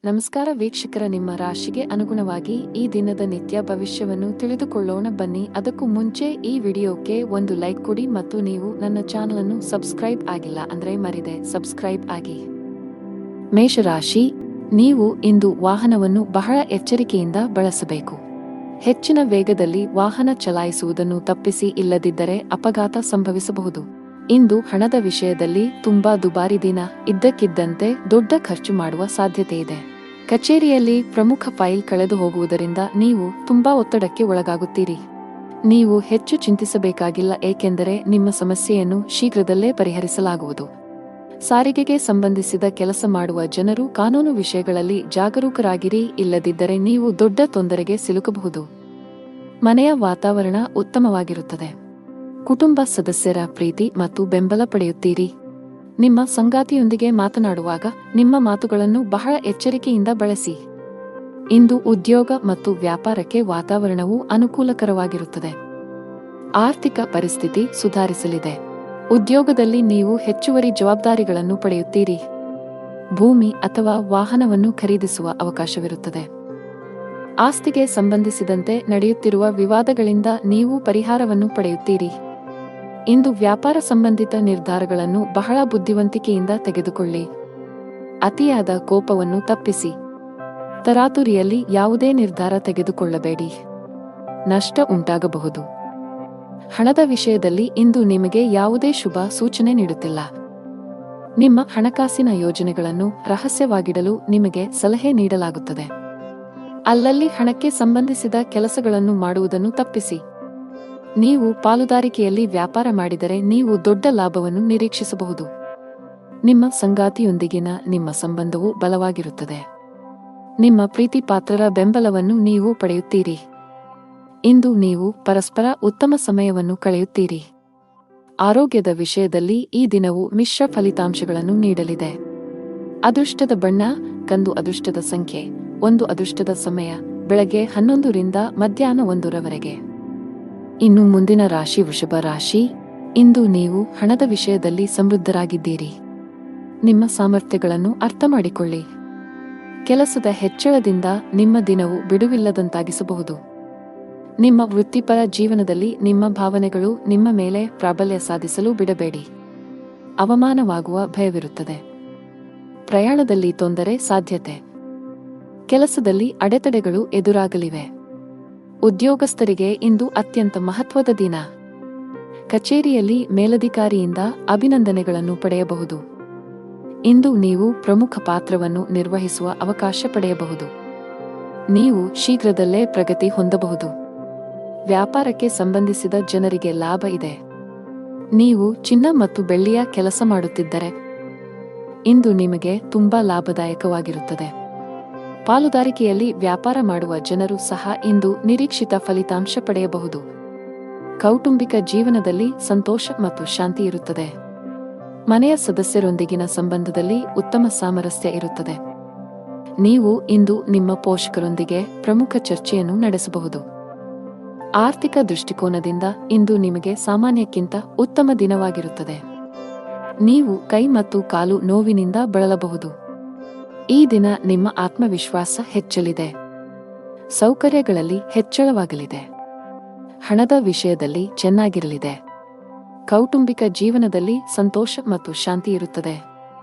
ನಮಸ್ಕಾರ ವೀಕ್ಷಕರ, ನಿಮ್ಮ ರಾಶಿಗೆ ಅನುಗುಣವಾಗಿ ಈ ದಿನದ ನಿತ್ಯ ಭವಿಷ್ಯವನ್ನು ತಿಳಿದುಕೊಳ್ಳೋಣ ಬನ್ನಿ. ಅದಕ್ಕೂ ಮುಂಚೆ ಈ ವಿಡಿಯೋಕ್ಕೆ ಒಂದು ಲೈಕ್ ಕೊಡಿ ಮತ್ತು ನೀವು ನನ್ನ ಚಾನಲ್ ಅನ್ನು ಸಬ್ಸ್ಕ್ರೈಬ್ ಆಗಿಲ್ಲ ಅಂದ್ರೆ ಮರಿದೆ ಸಬ್ಸ್ಕ್ರೈಬ್ ಆಗಿ. ಮೇಷರಾಶಿ, ನೀವು ಇಂದು ವಾಹನವನ್ನು ಬಹಳ ಎಚ್ಚರಿಕೆಯಿಂದ ಬಳಸಬೇಕು. ಹೆಚ್ಚಿನ ವೇಗದಲ್ಲಿ ವಾಹನ ಚಲಾಯಿಸುವುದನ್ನು ತಪ್ಪಿಸಿ, ಇಲ್ಲದಿದ್ದರೆ ಅಪಘಾತ ಸಂಭವಿಸಬಹುದು. ಇಂದು ಹಣದ ವಿಷಯದಲ್ಲಿ ತುಂಬಾ ದುಬಾರಿ ದಿನ. ಇದ್ದಕ್ಕಿದ್ದಂತೆ ದೊಡ್ಡ ಖರ್ಚು ಮಾಡುವ ಸಾಧ್ಯತೆ ಇದೆ. ಕಚೇರಿಯಲ್ಲಿ ಪ್ರಮುಖ ಫೈಲ್ ಕಳೆದು ಹೋಗುವುದರಿಂದ ನೀವು ತುಂಬಾ ಒತ್ತಡಕ್ಕೆ ಒಳಗಾಗುತ್ತೀರಿ. ನೀವು ಹೆಚ್ಚು ಚಿಂತಿಸಬೇಕಾಗಿಲ್ಲ, ಏಕೆಂದರೆ ನಿಮ್ಮ ಸಮಸ್ಯೆಯನ್ನು ಶೀಘ್ರದಲ್ಲೇ ಪರಿಹರಿಸಲಾಗುವುದು. ಸಾರಿಗೆಗೆ ಸಂಬಂಧಿಸಿದ ಕೆಲಸ ಮಾಡುವ ಜನರು ಕಾನೂನು ವಿಷಯಗಳಲ್ಲಿ ಜಾಗರೂಕರಾಗಿರಿ, ಇಲ್ಲದಿದ್ದರೆ ನೀವು ದೊಡ್ಡ ತೊಂದರೆಗೆ ಸಿಲುಕಬಹುದು. ಮನೆಯ ವಾತಾವರಣ ಉತ್ತಮವಾಗಿರುತ್ತದೆ. ಕುಟುಂಬ ಸದಸ್ಯರ ಪ್ರೀತಿ ಮತ್ತು ಬೆಂಬಲ ಪಡೆಯುತ್ತೀರಿ. ನಿಮ್ಮ ಸಂಗಾತಿಯೊಂದಿಗೆ ಮಾತನಾಡುವಾಗ ನಿಮ್ಮ ಮಾತುಗಳನ್ನು ಬಹಳ ಎಚ್ಚರಿಕೆಯಿಂದ ಬಳಸಿ. ಇಂದು ಉದ್ಯೋಗ ಮತ್ತು ವ್ಯಾಪಾರಕ್ಕೆ ವಾತಾವರಣವು ಅನುಕೂಲಕರವಾಗಿರುತ್ತದೆ. ಆರ್ಥಿಕ ಪರಿಸ್ಥಿತಿ ಸುಧಾರಿಸಲಿದೆ. ಉದ್ಯೋಗದಲ್ಲಿ ನೀವು ಹೆಚ್ಚುವರಿ ಜವಾಬ್ದಾರಿಗಳನ್ನು ಪಡೆಯುತ್ತೀರಿ. ಭೂಮಿ ಅಥವಾ ವಾಹನವನ್ನು ಖರೀದಿಸುವ ಅವಕಾಶವಿರುತ್ತದೆ. ಆಸ್ತಿಗೆ ಸಂಬಂಧಿಸಿದಂತೆ ನಡೆಯುತ್ತಿರುವ ವಿವಾದಗಳಿಂದ ನೀವು ಪರಿಹಾರವನ್ನು ಪಡೆಯುತ್ತೀರಿ. ಇಂದು ವ್ಯಾಪಾರ ಸಂಬಂಧಿತ ನಿರ್ಧಾರಗಳನ್ನು ಬಹಳ ಬುದ್ಧಿವಂತಿಕೆಯಿಂದ ತೆಗೆದುಕೊಳ್ಳಿ. ಅತಿಯಾದ ಕೋಪವನ್ನು ತಪ್ಪಿಸಿ. ತರಾತುರಿಯಲ್ಲಿ ಯಾವುದೇ ನಿರ್ಧಾರ ತೆಗೆದುಕೊಳ್ಳಬೇಡಿ, ನಷ್ಟ ಉಂಟಾಗಬಹುದು. ಹಣದ ವಿಷಯದಲ್ಲಿ ಇಂದು ನಿಮಗೆ ಯಾವುದೇ ಶುಭ ಸೂಚನೆ ನೀಡುತ್ತಿಲ್ಲ. ನಿಮ್ಮ ಹಣಕಾಸಿನ ಯೋಜನೆಗಳನ್ನು ರಹಸ್ಯವಾಗಿಡಲು ನಿಮಗೆ ಸಲಹೆ ನೀಡಲಾಗುತ್ತದೆ. ಅಲ್ಲಲ್ಲಿ ಹಣಕ್ಕೆ ಸಂಬಂಧಿಸಿದ ಕೆಲಸಗಳನ್ನು ಮಾಡುವುದನ್ನು ತಪ್ಪಿಸಿ. ನೀವು ಪಾಲುದಾರಿಕೆಯಲ್ಲಿ ವ್ಯಾಪಾರ ಮಾಡಿದರೆ ನೀವು ದೊಡ್ಡ ಲಾಭವನ್ನು ನಿರೀಕ್ಷಿಸಬಹುದು. ನಿಮ್ಮ ಸಂಗಾತಿಯೊಂದಿಗಿನ ನಿಮ್ಮ ಸಂಬಂಧವು ಬಲವಾಗಿರುತ್ತದೆ. ನಿಮ್ಮ ಪ್ರೀತಿ ಪಾತ್ರರ ಬೆಂಬಲವನ್ನು ನೀವು ಪಡೆಯುತ್ತೀರಿ. ಇಂದು ನೀವು ಪರಸ್ಪರ ಉತ್ತಮ ಸಮಯವನ್ನು ಕಳೆಯುತ್ತೀರಿ. ಆರೋಗ್ಯದ ವಿಷಯದಲ್ಲಿ ಈ ದಿನವು ಮಿಶ್ರ ಫಲಿತಾಂಶಗಳನ್ನು ನೀಡಲಿದೆ. ಅದೃಷ್ಟದ ಬಣ್ಣ ಕಂದು. ಅದೃಷ್ಟದ ಸಂಖ್ಯೆ 1. ಅದೃಷ್ಟದ ಸಮಯ ಬೆಳಗ್ಗೆ 11 ರಿಂದ ಮಧ್ಯಾಹ್ನ 1 ರವರೆಗೆ. ಇನ್ನು ಮುಂದಿನ ರಾಶಿ ವೃಷಭ ರಾಶಿ. ಇಂದು ನೀವು ಹಣದ ವಿಷಯದಲ್ಲಿ ಸಮೃದ್ಧರಾಗಿದ್ದೀರಿ. ನಿಮ್ಮ ಸಾಮರ್ಥ್ಯಗಳನ್ನು ಅರ್ಥ ಮಾಡಿಕೊಳ್ಳಿ. ಕೆಲಸದ ಹೆಚ್ಚಳದಿಂದ ನಿಮ್ಮ ದಿನವು ಬಿಡುವಿಲ್ಲದಂತಾಗಿಸಬಹುದು. ನಿಮ್ಮ ವೃತ್ತಿಪರ ಜೀವನದಲ್ಲಿ ನಿಮ್ಮ ಭಾವನೆಗಳು ನಿಮ್ಮ ಮೇಲೆ ಪ್ರಾಬಲ್ಯ ಸಾಧಿಸಲು ಬಿಡಬೇಡಿ. ಅವಮಾನವಾಗುವ ಭಯವಿರುತ್ತದೆ. ಪ್ರಯಾಣದಲ್ಲಿ ತೊಂದರೆ ಸಾಧ್ಯತೆ. ಕೆಲಸದಲ್ಲಿ ಅಡೆತಡೆಗಳು ಎದುರಾಗಲಿವೆ. ಉದ್ಯೋಗಸ್ಥರಿಗೆ ಇಂದು ಅತ್ಯಂತ ಮಹತ್ವದ ದಿನ. ಕಚೇರಿಯಲ್ಲಿ ಮೇಲಧಿಕಾರಿಯಿಂದ ಅಭಿನಂದನೆಗಳನ್ನು ಪಡೆಯಬಹುದು. ಇಂದು ನೀವು ಪ್ರಮುಖ ಪಾತ್ರವನ್ನು ನಿರ್ವಹಿಸುವ ಅವಕಾಶ ಪಡೆಯಬಹುದು. ನೀವು ಶೀಘ್ರದಲ್ಲೇ ಪ್ರಗತಿ ಹೊಂದಬಹುದು. ವ್ಯಾಪಾರಕ್ಕೆ ಸಂಬಂಧಿಸಿದ ಜನರಿಗೆ ಲಾಭ ಇದೆ. ನೀವು ಚಿನ್ನ ಮತ್ತು ಬೆಳ್ಳಿಯ ಕೆಲಸ ಮಾಡುತ್ತಿದ್ದರೆ ಇಂದು ನಿಮಗೆ ತುಂಬಾ ಲಾಭದಾಯಕವಾಗಿರುತ್ತದೆ. ಪಾಲುದಾರಿಕೆಯಲ್ಲಿ ವ್ಯಾಪಾರ ಮಾಡುವ ಜನರು ಸಹ ಇಂದು ನಿರೀಕ್ಷಿತ ಫಲಿತಾಂಶ ಪಡೆಯಬಹುದು. ಕೌಟುಂಬಿಕ ಜೀವನದಲ್ಲಿ ಸಂತೋಷ ಮತ್ತು ಶಾಂತಿ ಇರುತ್ತದೆ. ಮನೆಯ ಸದಸ್ಯರೊಂದಿಗಿನ ಸಂಬಂಧದಲ್ಲಿ ಉತ್ತಮ ಸಾಮರಸ್ಯ ಇರುತ್ತದೆ. ನೀವು ಇಂದು ನಿಮ್ಮ ಪೋಷಕರೊಂದಿಗೆ ಪ್ರಮುಖ ಚರ್ಚೆಯನ್ನು ನಡೆಸಬಹುದು. ಆರ್ಥಿಕ ದೃಷ್ಟಿಕೋನದಿಂದ ಇಂದು ನಿಮಗೆ ಸಾಮಾನ್ಯಕ್ಕಿಂತ ಉತ್ತಮ ದಿನವಾಗಿರುತ್ತದೆ. ನೀವು ಕೈ ಮತ್ತು ಕಾಲು ನೋವಿನಿಂದ ಬಳಲಬಹುದು. ಈ ದಿನ ನಿಮ್ಮ ಆತ್ಮವಿಶ್ವಾಸ ಹೆಚ್ಚಲಿದೆ. ಸೌಕರ್ಯಗಳಲ್ಲಿ ಹೆಚ್ಚಳವಾಗಲಿದೆ. ಹಣದ ವಿಷಯದಲ್ಲಿ ಚೆನ್ನಾಗಿರಲಿದೆ. ಕೌಟುಂಬಿಕ ಜೀವನದಲ್ಲಿ ಸಂತೋಷ ಮತ್ತು ಶಾಂತಿ ಇರುತ್ತದೆ.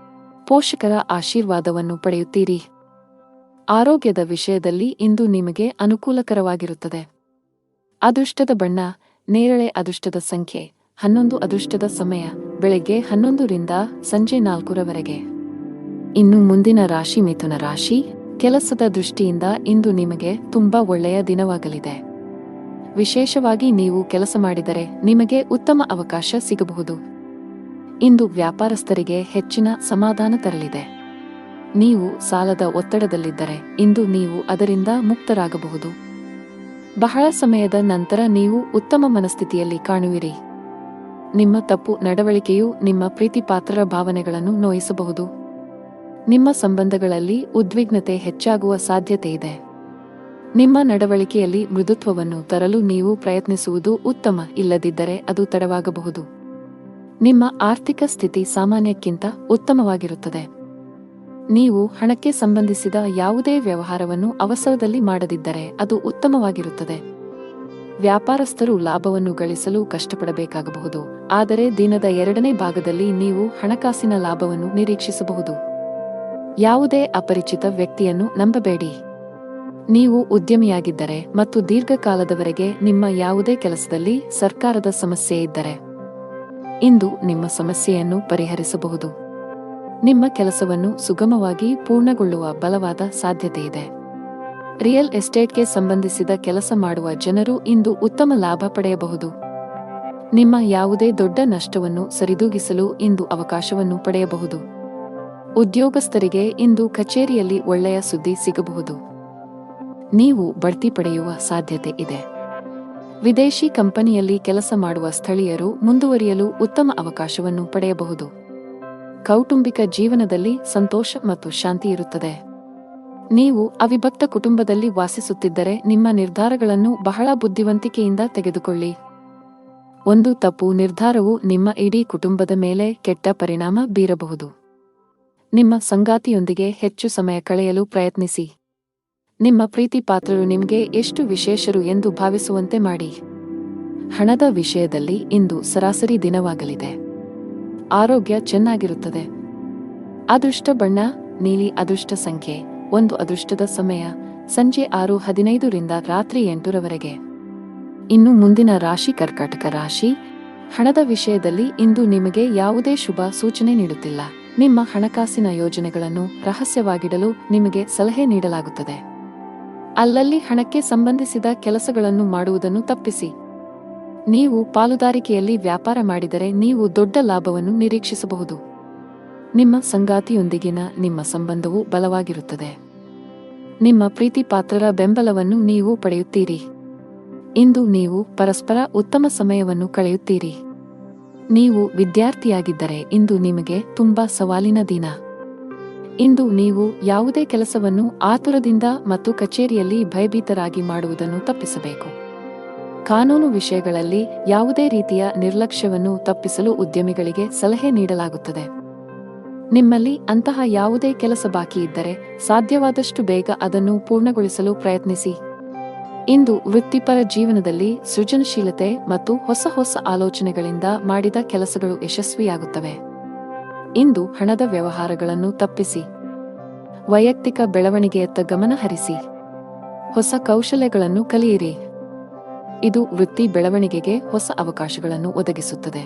ಪೋಷಕರ ಆಶೀರ್ವಾದವನ್ನು ಪಡೆಯುತ್ತೀರಿ. ಆರೋಗ್ಯದ ವಿಷಯದಲ್ಲಿ ಇಂದು ನಿಮಗೆ ಅನುಕೂಲಕರವಾಗಿರುತ್ತದೆ. ಅದೃಷ್ಟದ ಬಣ್ಣ ನೇರಳೆ. ಅದೃಷ್ಟದ ಸಂಖ್ಯೆ 11. ಅದೃಷ್ಟದ ಸಮಯ ಬೆಳಗ್ಗೆ 11 ರಿಂದ ಸಂಜೆ 4 ರವರೆಗೆ. ಇನ್ನು ಮುಂದಿನ ರಾಶಿ ಮಿಥುನ ರಾಶಿ. ಕೆಲಸದ ದೃಷ್ಟಿಯಿಂದ ಇಂದು ನಿಮಗೆ ತುಂಬಾ ಒಳ್ಳೆಯ ದಿನವಾಗಲಿದೆ. ವಿಶೇಷವಾಗಿ ನೀವು ಕೆಲಸ ಮಾಡಿದರೆ ನಿಮಗೆ ಉತ್ತಮ ಅವಕಾಶ ಸಿಗಬಹುದು. ಇಂದು ವ್ಯಾಪಾರಸ್ಥರಿಗೆ ಹೆಚ್ಚಿನ ಸಮಾಧಾನ ತರಲಿದೆ. ನೀವು ಸಾಲದ ಒತ್ತಡದಲ್ಲಿದ್ದರೆ ಇಂದು ನೀವು ಅದರಿಂದ ಮುಕ್ತರಾಗಬಹುದು. ಬಹಳ ಸಮಯದ ನಂತರ ನೀವು ಉತ್ತಮ ಮನಸ್ಥಿತಿಯಲ್ಲಿ ಕಾಣುವಿರಿ. ನಿಮ್ಮ ತಪ್ಪು ನಡವಳಿಕೆಯು ನಿಮ್ಮ ಪ್ರೀತಿಪಾತ್ರರ ಭಾವನೆಗಳನ್ನು ನೋಯಿಸಬಹುದು. ನಿಮ್ಮ ಸಂಬಂಧಗಳಲ್ಲಿ ಉದ್ವಿಗ್ನತೆ ಹೆಚ್ಚಾಗುವ ಸಾಧ್ಯತೆ ಇದೆ. ನಿಮ್ಮ ನಡವಳಿಕೆಯಲ್ಲಿ ಮೃದುತ್ವವನ್ನು ತರಲು ನೀವು ಪ್ರಯತ್ನಿಸುವುದು ಉತ್ತಮ, ಇಲ್ಲದಿದ್ದರೆ ಅದು ತಡವಾಗಬಹುದು. ನಿಮ್ಮ ಆರ್ಥಿಕ ಸ್ಥಿತಿ ಸಾಮಾನ್ಯಕ್ಕಿಂತ ಉತ್ತಮವಾಗಿರುತ್ತದೆ. ನೀವು ಹಣಕ್ಕೆ ಸಂಬಂಧಿಸಿದ ಯಾವುದೇ ವ್ಯವಹಾರವನ್ನು ಅವಸರದಲ್ಲಿ ಮಾಡದಿದ್ದರೆ ಅದು ಉತ್ತಮವಾಗಿರುತ್ತದೆ. ವ್ಯಾಪಾರಸ್ಥರು ಲಾಭವನ್ನು ಗಳಿಸಲು ಕಷ್ಟಪಡಬೇಕಾಗಬಹುದು, ಆದರೆ ದಿನದ 2ನೇ ಭಾಗದಲ್ಲಿ ನೀವು ಹಣಕಾಸಿನ ಲಾಭವನ್ನು ನಿರೀಕ್ಷಿಸಬಹುದು. ಯಾವುದೇ ಅಪರಿಚಿತ ವ್ಯಕ್ತಿಯನ್ನು ನಂಬಬೇಡಿ. ನೀವು ಉದ್ಯಮಿಯಾಗಿದ್ದರೆ ಮತ್ತು ದೀರ್ಘಕಾಲದವರೆಗೆ ನಿಮ್ಮ ಯಾವುದೇ ಕೆಲಸದಲ್ಲಿ ಸರ್ಕಾರದ ಸಮಸ್ಯೆ ಇದ್ದರೆ ಇಂದು ನಿಮ್ಮ ಸಮಸ್ಯೆಯನ್ನು ಪರಿಹರಿಸಬಹುದು. ನಿಮ್ಮ ಕೆಲಸವನ್ನು ಸುಗಮವಾಗಿ ಪೂರ್ಣಗೊಳ್ಳುವ ಬಲವಾದ ಸಾಧ್ಯತೆಯಿದೆ. ರಿಯಲ್ ಎಸ್ಟೇಟ್ಗೆ ಸಂಬಂಧಿಸಿದ ಕೆಲಸ ಮಾಡುವ ಜನರು ಇಂದು ಉತ್ತಮ ಲಾಭ ಪಡೆಯಬಹುದು. ನಿಮ್ಮ ಯಾವುದೇ ದೊಡ್ಡ ನಷ್ಟವನ್ನು ಸರಿದೂಗಿಸಲು ಇಂದು ಅವಕಾಶವನ್ನು ಪಡೆಯಬಹುದು. ಉದ್ಯೋಗಸ್ಥರಿಗೆ ಇಂದು ಕಚೇರಿಯಲ್ಲಿ ಒಳ್ಳೆಯ ಸುದ್ದಿ ಸಿಗಬಹುದು. ನೀವು ಬಡ್ತಿ ಪಡೆಯುವ ಸಾಧ್ಯತೆ ಇದೆ. ವಿದೇಶಿ ಕಂಪನಿಯಲ್ಲಿ ಕೆಲಸ ಮಾಡುವ ಸ್ಥಳೀಯರು ಮುಂದುವರಿಯಲು ಉತ್ತಮ ಅವಕಾಶವನ್ನು ಪಡೆಯಬಹುದು. ಕೌಟುಂಬಿಕ ಜೀವನದಲ್ಲಿ ಸಂತೋಷ ಮತ್ತು ಶಾಂತಿ ಇರುತ್ತದೆ. ನೀವು ಅವಿಭಕ್ತ ಕುಟುಂಬದಲ್ಲಿ ವಾಸಿಸುತ್ತಿದ್ದರೆ ನಿಮ್ಮ ನಿರ್ಧಾರಗಳನ್ನು ಬಹಳ ಬುದ್ಧಿವಂತಿಕೆಯಿಂದ ತೆಗೆದುಕೊಳ್ಳಿ. ಒಂದು ತಪ್ಪು ನಿರ್ಧಾರವು ನಿಮ್ಮ ಇಡೀ ಕುಟುಂಬದ ಮೇಲೆ ಕೆಟ್ಟ ಪರಿಣಾಮ ಬೀರಬಹುದು. ನಿಮ್ಮ ಸಂಗಾತಿಯೊಂದಿಗೆ ಹೆಚ್ಚು ಸಮಯ ಕಳೆಯಲು ಪ್ರಯತ್ನಿಸಿ. ನಿಮ್ಮ ಪ್ರೀತಿ ಪಾತ್ರರು ನಿಮಗೆ ಎಷ್ಟು ವಿಶೇಷರು ಎಂದು ಭಾವಿಸುವಂತೆ ಮಾಡಿ. ಹಣದ ವಿಷಯದಲ್ಲಿ ಇಂದು ಸರಾಸರಿ ದಿನವಾಗಲಿದೆ. ಆರೋಗ್ಯ ಚೆನ್ನಾಗಿರುತ್ತದೆ. ಅದೃಷ್ಟ ಬಣ್ಣ ನೀಲಿ. ಅದೃಷ್ಟ ಸಂಖ್ಯೆ 1. ಅದೃಷ್ಟದ ಸಮಯ ಸಂಜೆ 6:15 ರಿಂದ ರಾತ್ರಿ 8 ಇನ್ನು ಮುಂದಿನ ರಾಶಿ ಕರ್ಕಾಟಕ ರಾಶಿ. ಹಣದ ವಿಷಯದಲ್ಲಿ ಇಂದು ನಿಮಗೆ ಯಾವುದೇ ಶುಭ ಸೂಚನೆ ನೀಡುತ್ತಿಲ್ಲ. ನಿಮ್ಮ ಹಣಕಾಸಿನ ಯೋಜನೆಗಳನ್ನು ರಹಸ್ಯವಾಗಿಡಲು ನಿಮಗೆ ಸಲಹೆ ನೀಡಲಾಗುತ್ತದೆ. ಅಲ್ಲಲ್ಲಿ ಹಣಕ್ಕೆ ಸಂಬಂಧಿಸಿದ ಕೆಲಸಗಳನ್ನು ಮಾಡುವುದನ್ನು ತಪ್ಪಿಸಿ. ನೀವು ಪಾಲುದಾರಿಕೆಯಲ್ಲಿ ವ್ಯಾಪಾರ ಮಾಡಿದರೆ ನೀವು ದೊಡ್ಡ ಲಾಭವನ್ನು ನಿರೀಕ್ಷಿಸಬಹುದು. ನಿಮ್ಮ ಸಂಗಾತಿಯೊಂದಿಗಿನ ನಿಮ್ಮ ಸಂಬಂಧವು ಬಲವಾಗಿರುತ್ತದೆ. ನಿಮ್ಮ ಪ್ರೀತಿ ಪಾತ್ರರ ಬೆಂಬಲವನ್ನು ನೀವು ಪಡೆಯುತ್ತೀರಿ. ಇಂದು ನೀವು ಪರಸ್ಪರ ಉತ್ತಮ ಸಮಯವನ್ನು ಕಳೆಯುತ್ತೀರಿ. ನೀವು ವಿದ್ಯಾರ್ಥಿಯಾಗಿದ್ದರೆ ಇಂದು ನಿಮಗೆ ತುಂಬಾ ಸವಾಲಿನ ದಿನ. ಇಂದು ನೀವು ಯಾವುದೇ ಕೆಲಸವನ್ನು ಆತುರದಿಂದ ಮತ್ತು ಕಚೇರಿಯಲ್ಲಿ ಭಯಭೀತರಾಗಿ ಮಾಡುವುದನ್ನು ತಪ್ಪಿಸಬೇಕು. ಕಾನೂನು ವಿಷಯಗಳಲ್ಲಿ ಯಾವುದೇ ರೀತಿಯ ನಿರ್ಲಕ್ಷ್ಯವನ್ನು ತಪ್ಪಿಸಲು ಉದ್ಯಮಿಗಳಿಗೆ ಸಲಹೆ ನೀಡಲಾಗುತ್ತದೆ. ನಿಮ್ಮಲ್ಲಿ ಅಂತಹ ಯಾವುದೇ ಕೆಲಸ ಬಾಕಿ ಇದ್ದರೆ ಸಾಧ್ಯವಾದಷ್ಟು ಬೇಗ ಅದನ್ನು ಪೂರ್ಣಗೊಳಿಸಲು ಪ್ರಯತ್ನಿಸಿ. ಇಂದು ವೃತ್ತಿಪರ ಜೀವನದಲ್ಲಿ ಸೃಜನಶೀಲತೆ ಮತ್ತು ಹೊಸ ಆಲೋಚನೆಗಳಿಂದ ಮಾಡಿದ ಕೆಲಸಗಳು ಯಶಸ್ವಿಯಾಗುತ್ತವೆ. ಇಂದು ಹಣದ ವ್ಯವಹಾರಗಳನ್ನು ತಪ್ಪಿಸಿ. ವೈಯಕ್ತಿಕ ಬೆಳವಣಿಗೆಯತ್ತ ಗಮನ ಹರಿಸಿ. ಹೊಸ ಕೌಶಲ್ಯಗಳನ್ನು ಕಲಿಯಿರಿ. ಇದು ವೃತ್ತಿ ಬೆಳವಣಿಗೆಗೆ ಹೊಸ ಅವಕಾಶಗಳನ್ನು ಒದಗಿಸುತ್ತದೆ.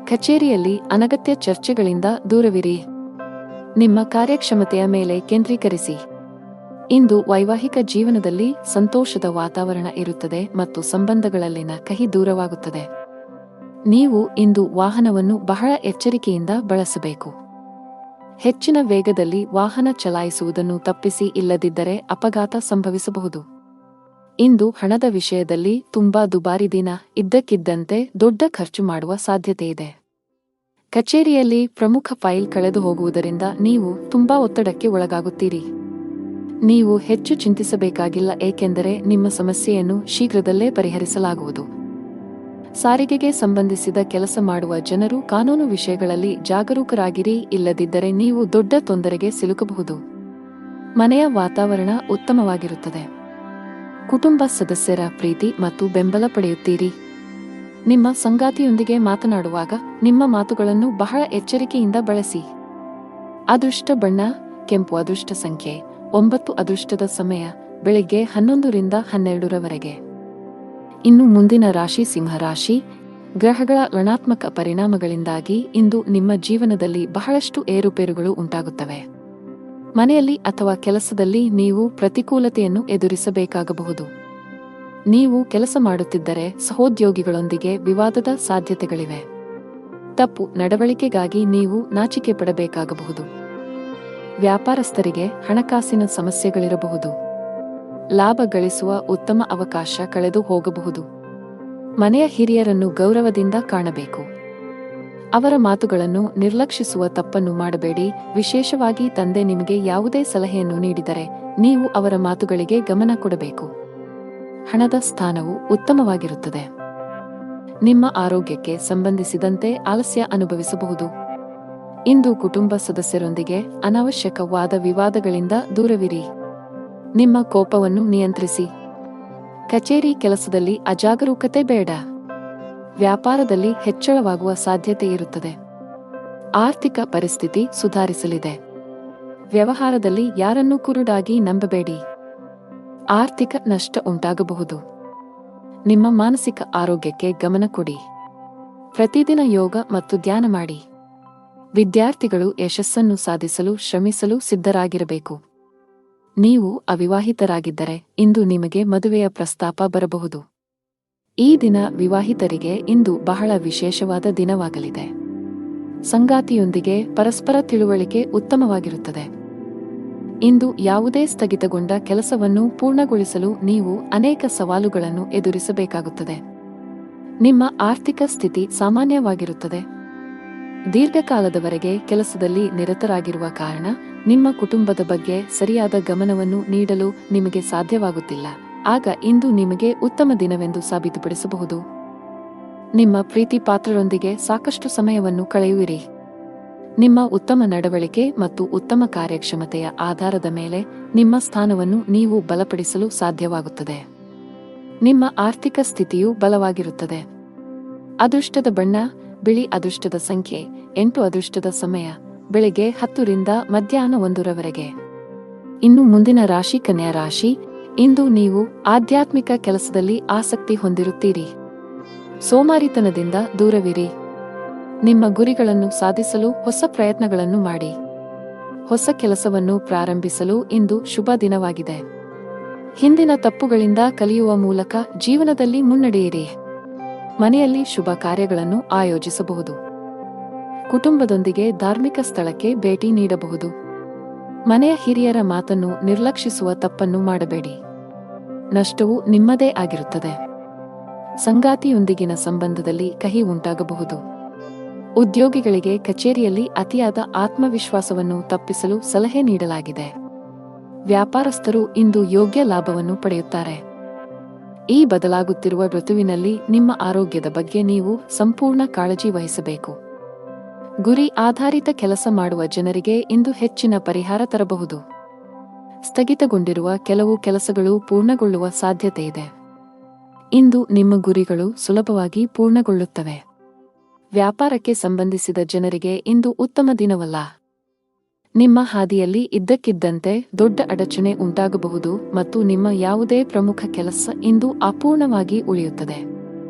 ಕಚೇರಿಯಲ್ಲಿ ಅನಗತ್ಯ ಚರ್ಚೆಗಳಿಂದ ದೂರವಿರಿ. ನಿಮ್ಮ ಕಾರ್ಯಕ್ಷಮತೆಯ ಮೇಲೆ ಕೇಂದ್ರೀಕರಿಸಿ. ಇಂದು ವೈವಾಹಿಕ ಜೀವನದಲ್ಲಿ ಸಂತೋಷದ ವಾತಾವರಣ ಇರುತ್ತದೆ ಮತ್ತು ಸಂಬಂಧಗಳಲ್ಲಿನ ಕಹಿ ದೂರವಾಗುತ್ತದೆ. ನೀವು ಇಂದು ವಾಹನವನ್ನು ಬಹಳ ಎಚ್ಚರಿಕೆಯಿಂದ ಬಳಸಬೇಕು. ಹೆಚ್ಚಿನ ವೇಗದಲ್ಲಿ ವಾಹನ ಚಲಾಯಿಸುವುದನ್ನು ತಪ್ಪಿಸಿ, ಇಲ್ಲದಿದ್ದರೆ ಅಪಘಾತ ಸಂಭವಿಸಬಹುದು. ಇಂದು ಹಣದ ವಿಷಯದಲ್ಲಿ ತುಂಬಾ ದುಬಾರಿ ದಿನ. ಇದ್ದಕ್ಕಿದ್ದಂತೆ ದೊಡ್ಡ ಖರ್ಚು ಮಾಡುವ ಸಾಧ್ಯತೆಯಿದೆ. ಕಚೇರಿಯಲ್ಲಿ ಪ್ರಮುಖ ಫೈಲ್ ಕಳೆದು ಹೋಗುವುದರಿಂದ ನೀವು ತುಂಬಾ ಒತ್ತಡಕ್ಕೆ ಒಳಗಾಗುತ್ತೀರಿ. ನೀವು ಹೆಚ್ಚು ಚಿಂತಿಸಬೇಕಾಗಿಲ್ಲ, ಏಕೆಂದರೆ ನಿಮ್ಮ ಸಮಸ್ಯೆಯನ್ನು ಶೀಘ್ರದಲ್ಲೇ ಪರಿಹರಿಸಲಾಗುವುದು. ಸಾರಿಗೆಗೆ ಸಂಬಂಧಿಸಿದ ಕೆಲಸ ಮಾಡುವ ಜನರು ಕಾನೂನು ವಿಷಯಗಳಲ್ಲಿ ಜಾಗರೂಕರಾಗಿರಿ, ಇಲ್ಲದಿದ್ದರೆ ನೀವು ದೊಡ್ಡ ತೊಂದರೆಗೆ ಸಿಲುಕಬಹುದು. ಮನೆಯ ವಾತಾವರಣ ಉತ್ತಮವಾಗಿರುತ್ತದೆ. ಕುಟುಂಬ ಸದಸ್ಯರ ಪ್ರೀತಿ ಮತ್ತು ಬೆಂಬಲ ಪಡೆಯುತ್ತೀರಿ. ನಿಮ್ಮ ಸಂಗಾತಿಯೊಂದಿಗೆ ಮಾತನಾಡುವಾಗ ನಿಮ್ಮ ಮಾತುಗಳನ್ನು ಬಹಳ ಎಚ್ಚರಿಕೆಯಿಂದ ಬಳಸಿ. ಅದೃಷ್ಟ ಬಣ್ಣ ಕೆಂಪು. ಅದೃಷ್ಟ ಸಂಖ್ಯೆ 9. ಅದೃಷ್ಟದ ಸಮಯ ಬೆಳಿಗ್ಗೆ 11 ರಿಂದ 12 ಇನ್ನು ಮುಂದಿನ ರಾಶಿ ಸಿಂಹರಾಶಿ. ಗ್ರಹಗಳ ಋಣಾತ್ಮಕ ಪರಿಣಾಮಗಳಿಂದಾಗಿ ಇಂದು ನಿಮ್ಮ ಜೀವನದಲ್ಲಿ ಬಹಳಷ್ಟು ಏರುಪೇರುಗಳು ಉಂಟಾಗುತ್ತವೆ. ಮನೆಯಲ್ಲಿ ಅಥವಾ ಕೆಲಸದಲ್ಲಿ ನೀವು ಪ್ರತಿಕೂಲತೆಯನ್ನು ಎದುರಿಸಬೇಕಾಗಬಹುದು. ನೀವು ಕೆಲಸ ಮಾಡುತ್ತಿದ್ದರೆ ಸಹೋದ್ಯೋಗಿಗಳೊಂದಿಗೆ ವಿವಾದದ ಸಾಧ್ಯತೆಗಳಿವೆ. ತಪ್ಪು ನಡವಳಿಕೆಗಾಗಿ ನೀವು ನಾಚಿಕೆ ಪಡಬೇಕಾಗಬಹುದು. ವ್ಯಾಪಾರಸ್ಥರಿಗೆ ಹಣಕಾಸಿನ ಸಮಸ್ಯೆಗಳಿರಬಹುದು. ಲಾಭ ಗಳಿಸುವ ಉತ್ತಮ ಅವಕಾಶ ಕಳೆದು ಹೋಗಬಹುದು. ಮನೆಯ ಹಿರಿಯರನ್ನು ಗೌರವದಿಂದ ಕಾಣಬೇಕು. ಅವರ ಮಾತುಗಳನ್ನು ನಿರ್ಲಕ್ಷಿಸುವ ತಪ್ಪನ್ನು ಮಾಡಬೇಡಿ. ವಿಶೇಷವಾಗಿ ತಂದೆ ನಿಮಗೆ ಯಾವುದೇ ಸಲಹೆಯನ್ನು ನೀಡಿದರೆ ನೀವು ಅವರ ಮಾತುಗಳಿಗೆ ಗಮನ ಕೊಡಬೇಕು. ಹಣದ ಸ್ಥಾನವು ಉತ್ತಮವಾಗಿರುತ್ತದೆ. ನಿಮ್ಮ ಆರೋಗ್ಯಕ್ಕೆ ಸಂಬಂಧಿಸಿದಂತೆ ಆಲಸ್ಯ ಅನುಭವಿಸಬಹುದು. ಇಂದು ಕುಟುಂಬ ಸದಸ್ಯರೊಂದಿಗೆ ಅನಾವಶ್ಯಕ ವಾದ ವಿವಾದಗಳಿಂದ ದೂರವಿರಿ. ನಿಮ್ಮ ಕೋಪವನ್ನು ನಿಯಂತ್ರಿಸಿ. ಕಚೇರಿ ಕೆಲಸದಲ್ಲಿ ಅಜಾಗರೂಕತೆ ಬೇಡ. ವ್ಯಾಪಾರದಲ್ಲಿ ಹೆಚ್ಚಳವಾಗುವ ಸಾಧ್ಯತೆ ಇರುತ್ತದೆ. ಆರ್ಥಿಕ ಪರಿಸ್ಥಿತಿ ಸುಧಾರಿಸಲಿದೆ. ವ್ಯವಹಾರದಲ್ಲಿ ಯಾರನ್ನೂ ಕುರುಡಾಗಿ ನಂಬಬೇಡಿ. ಆರ್ಥಿಕ ನಷ್ಟ ಉಂಟಾಗಬಹುದು. ನಿಮ್ಮ ಮಾನಸಿಕ ಆರೋಗ್ಯಕ್ಕೆ ಗಮನ ಕೊಡಿ. ಪ್ರತಿದಿನ ಯೋಗ ಮತ್ತು ಧ್ಯಾನ ಮಾಡಿ. ವಿದ್ಯಾರ್ಥಿಗಳು ಯಶಸ್ಸನ್ನು ಸಾಧಿಸಲು ಶ್ರಮಿಸಲು ಸಿದ್ಧರಾಗಿರಬೇಕು. ನೀವು ಅವಿವಾಹಿತರಾಗಿದ್ದರೆ ಇಂದು ನಿಮಗೆ ಮದುವೆಯ ಪ್ರಸ್ತಾಪ ಬರಬಹುದು. ಈ ದಿನ ವಿವಾಹಿತರಿಗೆ ಇಂದು ಬಹಳ ವಿಶೇಷವಾದ ದಿನವಾಗಲಿದೆ. ಸಂಗಾತಿಯೊಂದಿಗೆ ಪರಸ್ಪರ ತಿಳುವಳಿಕೆ ಉತ್ತಮವಾಗಿರುತ್ತದೆ. ಇಂದು ಯಾವುದೇ ಸ್ಥಗಿತಗೊಂಡ ಕೆಲಸವನ್ನು ಪೂರ್ಣಗೊಳಿಸಲು ನೀವು ಅನೇಕ ಸವಾಲುಗಳನ್ನು ಎದುರಿಸಬೇಕಾಗುತ್ತದೆ. ನಿಮ್ಮ ಆರ್ಥಿಕ ಸ್ಥಿತಿ ಸಾಮಾನ್ಯವಾಗಿರುತ್ತದೆ. ದೀರ್ಘಕಾಲದವರೆಗೆ ಕೆಲಸದಲ್ಲಿ ನಿರತರಾಗಿರುವ ಕಾರಣ ನಿಮ್ಮ ಕುಟುಂಬದ ಬಗ್ಗೆ ಸರಿಯಾದ ಗಮನವನ್ನು ನೀಡಲು ನಿಮಗೆ ಸಾಧ್ಯವಾಗುತ್ತಿಲ್ಲ. ಆಗ ಇಂದು ನಿಮಗೆ ಉತ್ತಮ ದಿನವೆಂದು ಸಾಬೀತುಪಡಿಸಬಹುದು. ನಿಮ್ಮ ಪ್ರೀತಿ ಪಾತ್ರರೊಂದಿಗೆ ಸಾಕಷ್ಟು ಸಮಯವನ್ನು ಕಳೆಯುವಿರಿ. ನಿಮ್ಮ ಉತ್ತಮ ನಡವಳಿಕೆ ಮತ್ತು ಉತ್ತಮ ಕಾರ್ಯಕ್ಷಮತೆಯ ಆಧಾರದ ಮೇಲೆ ನಿಮ್ಮ ಸ್ಥಾನವನ್ನು ನೀವು ಬಲಪಡಿಸಲು ಸಾಧ್ಯವಾಗುತ್ತದೆ. ನಿಮ್ಮ ಆರ್ಥಿಕ ಸ್ಥಿತಿಯು ಬಲವಾಗಿರುತ್ತದೆ. ಅದೃಷ್ಟದ ಬಣ್ಣ ಬಿಳಿ. ಅದೃಷ್ಟದ ಸಂಖ್ಯೆ 8. ಅದೃಷ್ಟದ ಸಮಯ ಬೆಳಿಗ್ಗೆ 10 ರಿಂದ ಮಧ್ಯಾಹ್ನ 1 ರವರೆಗೆ. ಇನ್ನು ಮುಂದಿನ ರಾಶಿ ಕನ್ಯಾ ರಾಶಿ. ಇಂದು ನೀವು ಆಧ್ಯಾತ್ಮಿಕ ಕೆಲಸದಲ್ಲಿ ಆಸಕ್ತಿ ಹೊಂದಿರುತ್ತೀರಿ. ಸೋಮಾರಿತನದಿಂದ ದೂರವಿರಿ. ನಿಮ್ಮ ಗುರಿಗಳನ್ನು ಸಾಧಿಸಲು ಹೊಸ ಪ್ರಯತ್ನಗಳನ್ನು ಮಾಡಿ. ಹೊಸ ಕೆಲಸವನ್ನು ಪ್ರಾರಂಭಿಸಲು ಇಂದು ಶುಭ ದಿನವಾಗಿದೆ. ಹಿಂದಿನ ತಪ್ಪುಗಳಿಂದ ಕಲಿಯುವ ಮೂಲಕ ಜೀವನದಲ್ಲಿ ಮುನ್ನಡೆಯಿರಿ. ಮನೆಯಲ್ಲಿ ಶುಭ ಕಾರ್ಯಗಳನ್ನು ಆಯೋಜಿಸಬಹುದು. ಕುಟುಂಬದೊಂದಿಗೆ ಧಾರ್ಮಿಕ ಸ್ಥಳಕ್ಕೆ ಭೇಟಿ ನೀಡಬಹುದು. ಮನೆಯ ಹಿರಿಯರ ಮಾತನ್ನು ನಿರ್ಲಕ್ಷಿಸುವ ತಪ್ಪನ್ನು ಮಾಡಬೇಡಿ. ನಷ್ಟವು ನಿಮ್ಮದೇ ಆಗಿರುತ್ತದೆ. ಸಂಗಾತಿಯೊಂದಿಗಿನ ಸಂಬಂಧದಲ್ಲಿ ಕಹಿ ಉಂಟಾಗಬಹುದು. ಉದ್ಯೋಗಿಗಳಿಗೆ ಕಚೇರಿಯಲ್ಲಿ ಅತಿಯಾದ ಆತ್ಮವಿಶ್ವಾಸವನ್ನು ತಪ್ಪಿಸಲು ಸಲಹೆ ನೀಡಲಾಗಿದೆ. ವ್ಯಾಪಾರಸ್ಥರು ಇಂದು ಯೋಗ್ಯ ಲಾಭವನ್ನು ಪಡೆಯುತ್ತಾರೆ. ಈ ಬದಲಾಗುತ್ತಿರುವ ಋತುವಿನಲ್ಲಿ ನಿಮ್ಮ ಆರೋಗ್ಯದ ಬಗ್ಗೆ ನೀವು ಸಂಪೂರ್ಣ ಕಾಳಜಿ ವಹಿಸಬೇಕು. ಗುರಿ ಆಧಾರಿತ ಕೆಲಸ ಮಾಡುವ ಜನರಿಗೆ ಇಂದು ಹೆಚ್ಚಿನ ಪರಿಹಾರ ತರಬಹುದು. ಸ್ಥಗಿತಗೊಂಡಿರುವ ಕೆಲವು ಕೆಲಸಗಳು ಪೂರ್ಣಗೊಳ್ಳುವ ಸಾಧ್ಯತೆಯಿದೆ. ಇಂದು ನಿಮ್ಮ ಗುರಿಗಳು ಸುಲಭವಾಗಿ ಪೂರ್ಣಗೊಳ್ಳುತ್ತವೆ. ವ್ಯಾಪಾರಕ್ಕೆ ಸಂಬಂಧಿಸಿದ ಜನರಿಗೆ ಇಂದು ಉತ್ತಮ ದಿನವಲ್ಲ. ನಿಮ್ಮ ಹಾದಿಯಲ್ಲಿ ಇದ್ದಕ್ಕಿದ್ದಂತೆ ದೊಡ್ಡ ಅಡಚಣೆ ಉಂಟಾಗಬಹುದು ಮತ್ತು ನಿಮ್ಮ ಯಾವುದೇ ಪ್ರಮುಖ ಕೆಲಸ ಇಂದು ಅಪೂರ್ಣವಾಗಿ ಉಳಿಯುತ್ತದೆ.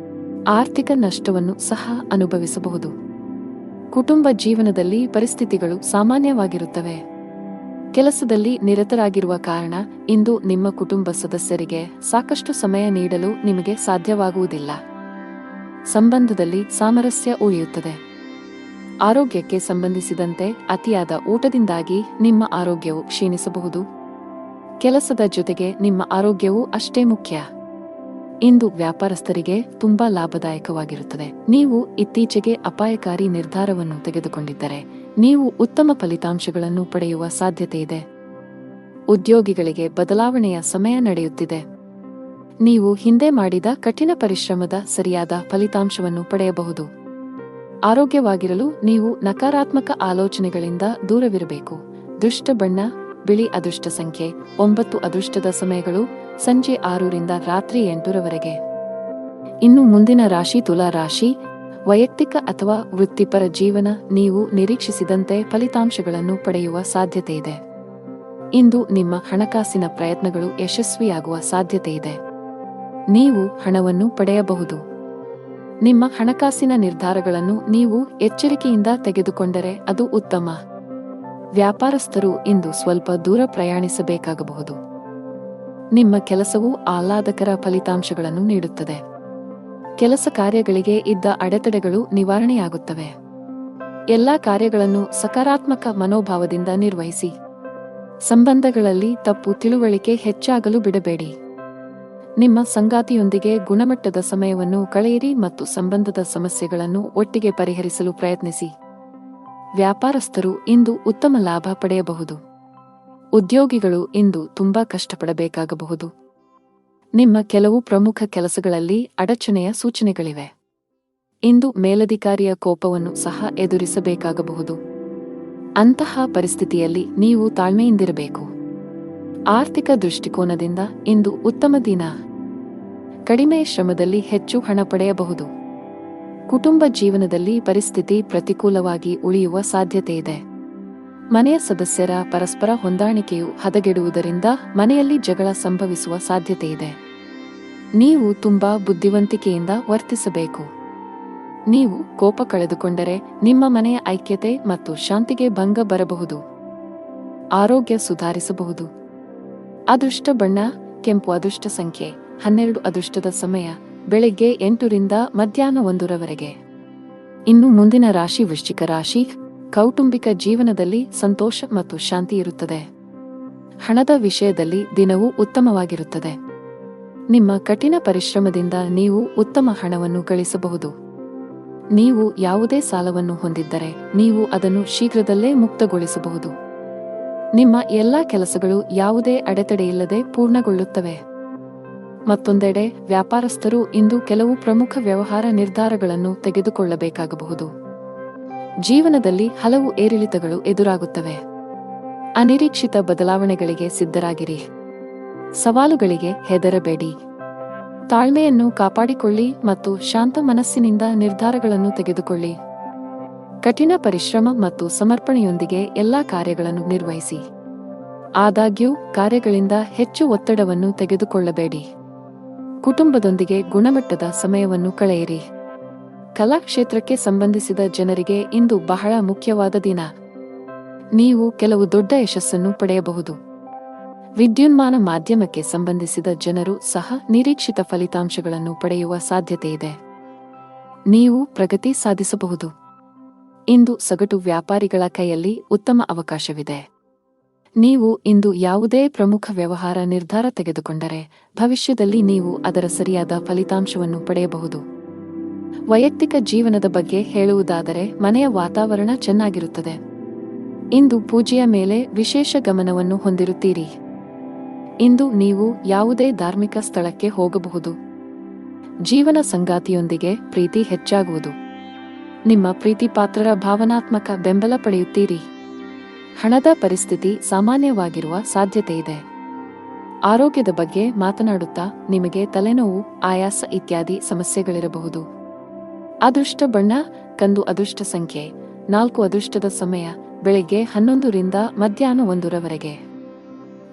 ಆರ್ಥಿಕ ನಷ್ಟವನ್ನು ಸಹ ಅನುಭವಿಸಬಹುದು. ಕುಟುಂಬ ಜೀವನದಲ್ಲಿ ಪರಿಸ್ಥಿತಿಗಳು ಸಾಮಾನ್ಯವಾಗಿರುತ್ತವೆ. ಕೆಲಸದಲ್ಲಿ ನಿರತರಾಗಿರುವ ಕಾರಣ ಇಂದು ನಿಮ್ಮ ಕುಟುಂಬ ಸದಸ್ಯರಿಗೆ ಸಾಕಷ್ಟು ಸಮಯ ನೀಡಲು ನಿಮಗೆ ಸಾಧ್ಯವಾಗುವುದಿಲ್ಲ. ಸಂಬಂಧದಲ್ಲಿ ಸಾಮರಸ್ಯ ಉಳಿಯುತ್ತದೆ. ಆರೋಗ್ಯಕ್ಕೆ ಸಂಬಂಧಿಸಿದಂತೆ ಅತಿಯಾದ ಊಟದಿಂದಾಗಿ ನಿಮ್ಮ ಆರೋಗ್ಯವು ಕ್ಷೀಣಿಸಬಹುದು. ಕೆಲಸದ ಜೊತೆಗೆ ನಿಮ್ಮ ಆರೋಗ್ಯವೂ ಅಷ್ಟೇ ಮುಖ್ಯ. ಇಂದು ವ್ಯಾಪಾರಸ್ಥರಿಗೆ ತುಂಬಾ ಲಾಭದಾಯಕವಾಗಿರುತ್ತದೆ. ನೀವು ಇತ್ತೀಚೆಗೆ ಅಪಾಯಕಾರಿ ನಿರ್ಧಾರವನ್ನು ತೆಗೆದುಕೊಂಡಿದ್ದರೆ ನೀವು ಉತ್ತಮ ಫಲಿತಾಂಶಗಳನ್ನು ಪಡೆಯುವ ಸಾಧ್ಯತೆಯಿದೆ. ಉದ್ಯೋಗಿಗಳಿಗೆ ಬದಲಾವಣೆಯ ಸಮಯ ನಡೆಯುತ್ತಿದೆ. ನೀವು ಹಿಂದೆ ಮಾಡಿದ ಕಠಿಣ ಪರಿಶ್ರಮದ ಸರಿಯಾದ ಫಲಿತಾಂಶವನ್ನು ಪಡೆಯಬಹುದು. ಆರೋಗ್ಯವಾಗಿರಲು ನೀವು ನಕಾರಾತ್ಮಕ ಆಲೋಚನೆಗಳಿಂದ ದೂರವಿರಬೇಕು. ದುಷ್ಟ ಬಣ್ಣ ಬಿಳಿ. ಅದೃಷ್ಟ ಸಂಖ್ಯೆ 9. ಅದೃಷ್ಟದ ಸಮಯಗಳು ಸಂಜೆ 6 ರಿಂದ ರಾತ್ರಿ 8 ರವರೆಗೆ. ಇನ್ನು ಮುಂದಿನ ರಾಶಿ ತುಲಾ ರಾಶಿ. ವೈಯಕ್ತಿಕ ಅಥವಾ ವೃತ್ತಿಪರ ಜೀವನ. ನೀವು ನಿರೀಕ್ಷಿಸಿದಂತೆ ಫಲಿತಾಂಶಗಳನ್ನು ಪಡೆಯುವ ಸಾಧ್ಯತೆಯಿದೆ. ಇಂದು ನಿಮ್ಮ ಹಣಕಾಸಿನ ಪ್ರಯತ್ನಗಳು ಯಶಸ್ವಿಯಾಗುವ ಸಾಧ್ಯತೆಯಿದೆ. ನೀವು ಹಣವನ್ನು ಪಡೆಯಬಹುದು. ನಿಮ್ಮ ಹಣಕಾಸಿನ ನಿರ್ಧಾರಗಳನ್ನು ನೀವು ಎಚ್ಚರಿಕೆಯಿಂದ ತೆಗೆದುಕೊಂಡರೆ ಅದು ಉತ್ತಮ. ವ್ಯಾಪಾರಸ್ಥರು ಇಂದು ಸ್ವಲ್ಪ ದೂರ ಪ್ರಯಾಣಿಸಬೇಕಾಗಬಹುದು. ನಿಮ್ಮ ಕೆಲಸವು ಆಹ್ಲಾದಕರ ಫಲಿತಾಂಶಗಳನ್ನು ನೀಡುತ್ತದೆ. ಕೆಲಸ ಕಾರ್ಯಗಳಿಗೆ ಇದ್ದ ಅಡೆತಡೆಗಳು ನಿವಾರಣೆಯಾಗುತ್ತವೆ. ಎಲ್ಲಾ ಕಾರ್ಯಗಳನ್ನು ಸಕಾರಾತ್ಮಕ ಮನೋಭಾವದಿಂದ ನಿರ್ವಹಿಸಿ. ಸಂಬಂಧಗಳಲ್ಲಿ ತಪ್ಪು ತಿಳುವಳಿಕೆ ಹೆಚ್ಚಾಗಲು ಬಿಡಬೇಡಿ. ನಿಮ್ಮ ಸಂಗಾತಿಯೊಂದಿಗೆ ಗುಣಮಟ್ಟದ ಸಮಯವನ್ನು ಕಳೆಯಿರಿ ಮತ್ತು ಸಂಬಂಧದ ಸಮಸ್ಯೆಗಳನ್ನು ಒಟ್ಟಿಗೆ ಪರಿಹರಿಸಲು ಪ್ರಯತ್ನಿಸಿ. ವ್ಯಾಪಾರಸ್ಥರು ಇಂದು ಉತ್ತಮ ಲಾಭ ಪಡೆಯಬಹುದು. ಉದ್ಯೋಗಿಗಳು ಇಂದು ತುಂಬಾ ಕಷ್ಟಪಡಬೇಕಾಗಬಹುದು. ನಿಮ್ಮ ಕೆಲವು ಪ್ರಮುಖ ಕೆಲಸಗಳಲ್ಲಿ ಅಡಚಣೆಯ ಸೂಚನೆಗಳಿವೆ. ಇಂದು ಮೇಲಧಿಕಾರಿಯ ಕೋಪವನ್ನು ಸಹ ಎದುರಿಸಬೇಕಾಗಬಹುದು. ಅಂತಹ ಪರಿಸ್ಥಿತಿಯಲ್ಲಿ ನೀವು ತಾಳ್ಮೆಯಿಂದಿರಬೇಕು. ಆರ್ಥಿಕ ದೃಷ್ಟಿಕೋನದಿಂದ ಇಂದು ಉತ್ತಮ ದಿನ. ಕಡಿಮೆ ಶ್ರಮದಲ್ಲಿ ಹೆಚ್ಚು ಹಣ ಪಡೆಯಬಹುದು. ಕುಟುಂಬ ಜೀವನದಲ್ಲಿ ಪರಿಸ್ಥಿತಿ ಪ್ರತಿಕೂಲವಾಗಿ ಉಳಿಯುವ ಸಾಧ್ಯತೆಯಿದೆ. ಮನೆಯ ಸದಸ್ಯರ ಪರಸ್ಪರ ಹೊಂದಾಣಿಕೆಯು ಹದಗೆಡುವುದರಿಂದ ಮನೆಯಲ್ಲಿ ಜಗಳ ಸಂಭವಿಸುವ ಸಾಧ್ಯತೆಯಿದೆ. ನೀವು ತುಂಬಾ ಬುದ್ಧಿವಂತಿಕೆಯಿಂದ ವರ್ತಿಸಬೇಕು. ನೀವು ಕೋಪ ಕಳೆದುಕೊಂಡರೆ ನಿಮ್ಮ ಮನೆಯ ಐಕ್ಯತೆ ಮತ್ತು ಶಾಂತಿಗೆ ಭಂಗ ಬರಬಹುದು. ಆರೋಗ್ಯ ಸುಧಾರಿಸಬಹುದು. ಅದೃಷ್ಟ ಬಣ್ಣ ಕೆಂಪು. ಅದೃಷ್ಟ ಸಂಖ್ಯೆ 12. ಅದೃಷ್ಟದ ಸಮಯ ಬೆಳಗ್ಗೆ 8 ರಿಂದ ಮಧ್ಯಾಹ್ನ 1 ರವರೆಗೆ. ಇನ್ನು ಮುಂದಿನ ರಾಶಿ ವೃಶ್ಚಿಕ ರಾಶಿ. ಕೌಟುಂಬಿಕ ಜೀವನದಲ್ಲಿ ಸಂತೋಷ ಮತ್ತು ಶಾಂತಿ ಇರುತ್ತದೆ. ಹಣದ ವಿಷಯದಲ್ಲಿ ದಿನವೂ ಉತ್ತಮವಾಗಿರುತ್ತದೆ. ನಿಮ್ಮ ಕಠಿಣ ಪರಿಶ್ರಮದಿಂದ ನೀವು ಉತ್ತಮ ಹಣವನ್ನು ಗಳಿಸಬಹುದು. ನೀವು ಯಾವುದೇ ಸಾಲವನ್ನು ಹೊಂದಿದ್ದರೆ ನೀವು ಅದನ್ನು ಶೀಘ್ರದಲ್ಲೇ ಮುಕ್ತಗೊಳಿಸಬಹುದು. ನಿಮ್ಮ ಎಲ್ಲಾ ಕೆಲಸಗಳು ಯಾವುದೇ ಅಡೆತಡೆಯಿಲ್ಲದೆ ಪೂರ್ಣಗೊಳ್ಳುತ್ತವೆ. ಮತ್ತೊಂದೆಡೆ ವ್ಯಾಪಾರಸ್ಥರು ಇಂದು ಕೆಲವು ಪ್ರಮುಖ ವ್ಯವಹಾರ ನಿರ್ಧಾರಗಳನ್ನು ತೆಗೆದುಕೊಳ್ಳಬೇಕಾಗಬಹುದು. ಜೀವನದಲ್ಲಿ ಹಲವು ಏರಿಳಿತಗಳು ಎದುರಾಗುತ್ತವೆ. ಅನಿರೀಕ್ಷಿತ ಬದಲಾವಣೆಗಳಿಗೆ ಸಿದ್ಧರಾಗಿರಿ. ಸವಾಲುಗಳಿಗೆ ಹೆದರಬೇಡಿ. ತಾಳ್ಮೆಯನ್ನು ಕಾಪಾಡಿಕೊಳ್ಳಿ ಮತ್ತು ಶಾಂತ ಮನಸ್ಸಿನಿಂದ ನಿರ್ಧಾರಗಳನ್ನು ತೆಗೆದುಕೊಳ್ಳಿ. ಕಠಿಣ ಪರಿಶ್ರಮ ಮತ್ತು ಸಮರ್ಪಣೆಯೊಂದಿಗೆ ಎಲ್ಲಾ ಕಾರ್ಯಗಳನ್ನು ನಿರ್ವಹಿಸಿ. ಆದಾಗ್ಯೂ ಕಾರ್ಯಗಳಿಂದ ಹೆಚ್ಚು ಒತ್ತಡವನ್ನು ತೆಗೆದುಕೊಳ್ಳಬೇಡಿ. ಕುಟುಂಬದೊಂದಿಗೆ ಗುಣಮಟ್ಟದ ಸಮಯವನ್ನು ಕಳೆಯಿರಿ. ಕಲಾಕ್ಷೇತ್ರಕ್ಕೆ ಸಂಬಂಧಿಸಿದ ಜನರಿಗೆ ಇಂದು ಬಹಳ ಮುಖ್ಯವಾದ ದಿನ. ನೀವು ಕೆಲವು ದೊಡ್ಡ ಯಶಸ್ಸನ್ನು ಪಡೆಯಬಹುದು. ವಿದ್ಯುನ್ಮಾನ ಮಾಧ್ಯಮಕ್ಕೆ ಸಂಬಂಧಿಸಿದ ಜನರು ಸಹ ನಿರೀಕ್ಷಿತ ಫಲಿತಾಂಶಗಳನ್ನು ಪಡೆಯುವ ಸಾಧ್ಯತೆಯಿದೆ. ನೀವು ಪ್ರಗತಿ ಸಾಧಿಸಬಹುದು. ಇಂದು ಸಗಟು ವ್ಯಾಪಾರಿಗಳ ಕೈಯಲ್ಲಿ ಉತ್ತಮ ಅವಕಾಶವಿದೆ. ನೀವು ಇಂದು ಯಾವುದೇ ಪ್ರಮುಖ ವ್ಯವಹಾರ ನಿರ್ಧಾರ ತೆಗೆದುಕೊಂಡರೆ ಭವಿಷ್ಯದಲ್ಲಿ ನೀವು ಅದರ ಸರಿಯಾದ ಫಲಿತಾಂಶವನ್ನು ಪಡೆಯಬಹುದು. ವೈಯಕ್ತಿಕ ಜೀವನದ ಬಗ್ಗೆ ಹೇಳುವುದಾದರೆ ಮನೆಯ ವಾತಾವರಣ ಚೆನ್ನಾಗಿರುತ್ತದೆ. ಇಂದು ಪೂಜೆಯ ಮೇಲೆ ವಿಶೇಷ ಗಮನವನ್ನು ಹೊಂದಿರುತ್ತೀರಿ. ಇಂದು ನೀವು ಯಾವುದೇ ಧಾರ್ಮಿಕ ಸ್ಥಳಕ್ಕೆ ಹೋಗಬಹುದು. ಜೀವನ ಸಂಗಾತಿಯೊಂದಿಗೆ ಪ್ರೀತಿ ಹೆಚ್ಚಾಗುವುದು. ನಿಮ್ಮ ಪ್ರೀತಿಪಾತ್ರರ ಭಾವನಾತ್ಮಕ ಬೆಂಬಲ ಪಡೆಯುತ್ತೀರಿ. ಹಣದ ಪರಿಸ್ಥಿತಿ ಸಾಮಾನ್ಯವಾಗಿರುವ ಸಾಧ್ಯತೆಯಿದೆ. ಆರೋಗ್ಯದ ಬಗ್ಗೆ ಮಾತನಾಡುತ್ತಾ ನಿಮಗೆ ತಲೆನೋವು, ಆಯಾಸ ಇತ್ಯಾದಿ ಸಮಸ್ಯೆಗಳಿರಬಹುದು. ಅದೃಷ್ಟ ಬಣ್ಣ ಕಂದು. ಅದೃಷ್ಟ ಸಂಖ್ಯೆ 4. ಅದೃಷ್ಟದ ಸಮಯ ಬೆಳಗ್ಗೆ 11 ರಿಂದ ಮಧ್ಯಾಹ್ನ 1 ರವರೆಗೆ.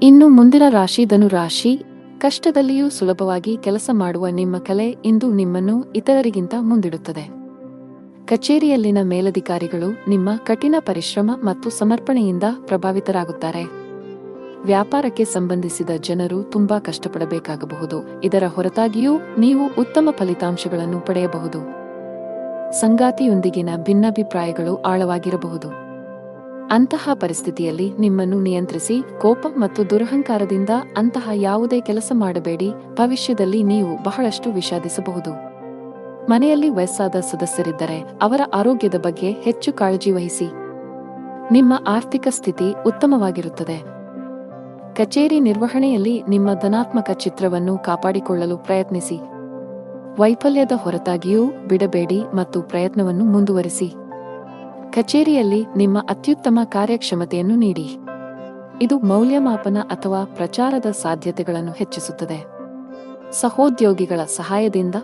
ಇನ್ನು ಮುಂದಿನ ರಾಶಿ ಧನು ರಾಶಿ. ಕಷ್ಟದಲ್ಲಿಯೂ ಸುಲಭವಾಗಿ ಕೆಲಸ ಮಾಡುವ ನಿಮ್ಮ ಕಲೆ ಇಂದು ನಿಮ್ಮನ್ನು ಇತರರಿಗಿಂತ ಮುಂದಿಡುತ್ತದೆ. ಕಚೇರಿಯಲ್ಲಿನ ಮೇಲಧಿಕಾರಿಗಳು ನಿಮ್ಮ ಕಠಿಣ ಪರಿಶ್ರಮ ಮತ್ತು ಸಮರ್ಪಣೆಯಿಂದ ಪ್ರಭಾವಿತರಾಗುತ್ತಾರೆ. ವ್ಯಾಪಾರಕ್ಕೆ ಸಂಬಂಧಿಸಿದ ಜನರು ತುಂಬಾ ಕಷ್ಟಪಡಬೇಕಾಗಬಹುದು. ಇದರ ಹೊರತಾಗಿಯೂ ನೀವು ಉತ್ತಮ ಫಲಿತಾಂಶಗಳನ್ನು ಪಡೆಯಬಹುದು. ಸಂಗಾತಿಯೊಂದಿಗಿನ ಭಿನ್ನಾಭಿಪ್ರಾಯಗಳು ಆಳವಾಗಿರಬಹುದು. ಅಂತಹ ಪರಿಸ್ಥಿತಿಯಲ್ಲಿ ನಿಮ್ಮನ್ನು ನಿಯಂತ್ರಿಸಿ. ಕೋಪ ಮತ್ತು ದುರಹಂಕಾರದಿಂದ ಅಂತಹ ಯಾವುದೇ ಕೆಲಸ ಮಾಡಬೇಡಿ. ಭವಿಷ್ಯದಲ್ಲಿ ನೀವು ಬಹಳಷ್ಟು ವಿಷಾದಿಸಬಹುದು. ಮನೆಯಲ್ಲಿ ವಯಸ್ಸಾದ ಸದಸ್ಯರಿದ್ದರೆ ಅವರ ಆರೋಗ್ಯದ ಬಗ್ಗೆ ಹೆಚ್ಚು ಕಾಳಜಿ ವಹಿಸಿ. ನಿಮ್ಮ ಆರ್ಥಿಕ ಸ್ಥಿತಿ ಉತ್ತಮವಾಗಿರುತ್ತದೆ. ಕಚೇರಿ ನಿರ್ವಹಣೆಯಲ್ಲಿ ನಿಮ್ಮ ಧನಾತ್ಮಕ ಚಿತ್ರವನ್ನು ಕಾಪಾಡಿಕೊಳ್ಳಲು ಪ್ರಯತ್ನಿಸಿ. ವೈಫಲ್ಯದ ಹೊರತಾಗಿಯೂ ಬಿಡಬೇಡಿ ಮತ್ತು ಪ್ರಯತ್ನವನ್ನು ಮುಂದುವರಿಸಿ. ಕಚೇರಿಯಲ್ಲಿ ನಿಮ್ಮ ಅತ್ಯುತ್ತಮ ಕಾರ್ಯಕ್ಷಮತೆಯನ್ನು ನೀಡಿ. ಇದು ಮೌಲ್ಯಮಾಪನ ಅಥವಾ ಪ್ರಚಾರದ ಸಾಧ್ಯತೆಗಳನ್ನು ಹೆಚ್ಚಿಸುತ್ತದೆ. ಸಹೋದ್ಯೋಗಿಗಳ ಸಹಾಯದಿಂದ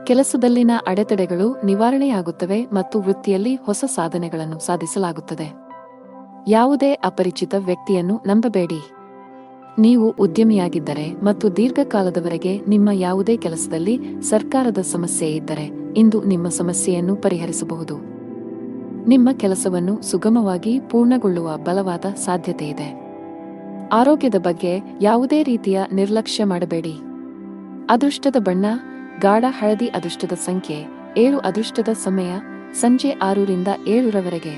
ಕೆಲಸದಲ್ಲಿನ ಅಡೆತಡೆಗಳು ನಿವಾರಣೆಯಾಗುತ್ತವೆ ಮತ್ತು ವೃತ್ತಿಯಲ್ಲಿ ಹೊಸ ಸಾಧನೆಗಳನ್ನು ಸಾಧಿಸಲಾಗುತ್ತದೆ. ಯಾವುದೇ ಅಪರಿಚಿತ ವ್ಯಕ್ತಿಯನ್ನು ನಂಬಬೇಡಿ. ನೀವು ಉದ್ಯಮಿಯಾಗಿದ್ದರೆ ಮತ್ತು ದೀರ್ಘಕಾಲದವರೆಗೆ ನಿಮ್ಮ ಯಾವುದೇ ಕೆಲಸದಲ್ಲಿ ಸರ್ಕಾರದ ಸಮಸ್ಯೆ ಇದ್ದರೆ ಇಂದು ನಿಮ್ಮ ಸಮಸ್ಯೆಯನ್ನು ಪರಿಹರಿಸಬಹುದು. ನಿಮ್ಮ ಕೆಲಸವನ್ನು ಸುಗಮವಾಗಿ ಪೂರ್ಣಗೊಳ್ಳುವ ಬಲವಾದ ಸಾಧ್ಯತೆಯಿದೆ. ಆರೋಗ್ಯದ ಬಗ್ಗೆ ಯಾವುದೇ ರೀತಿಯ ನಿರ್ಲಕ್ಷ್ಯ ಮಾಡಬೇಡಿ. ಅದೃಷ್ಟದ ಬಣ್ಣ ಗಾಢ ಹಳದಿ. ಅದೃಷ್ಟದ ಸಂಖ್ಯೆ 7. ಅದೃಷ್ಟದ ಸಮಯ ಸಂಜೆ 6 ರಿಂದ 7 ರವರೆಗೆ.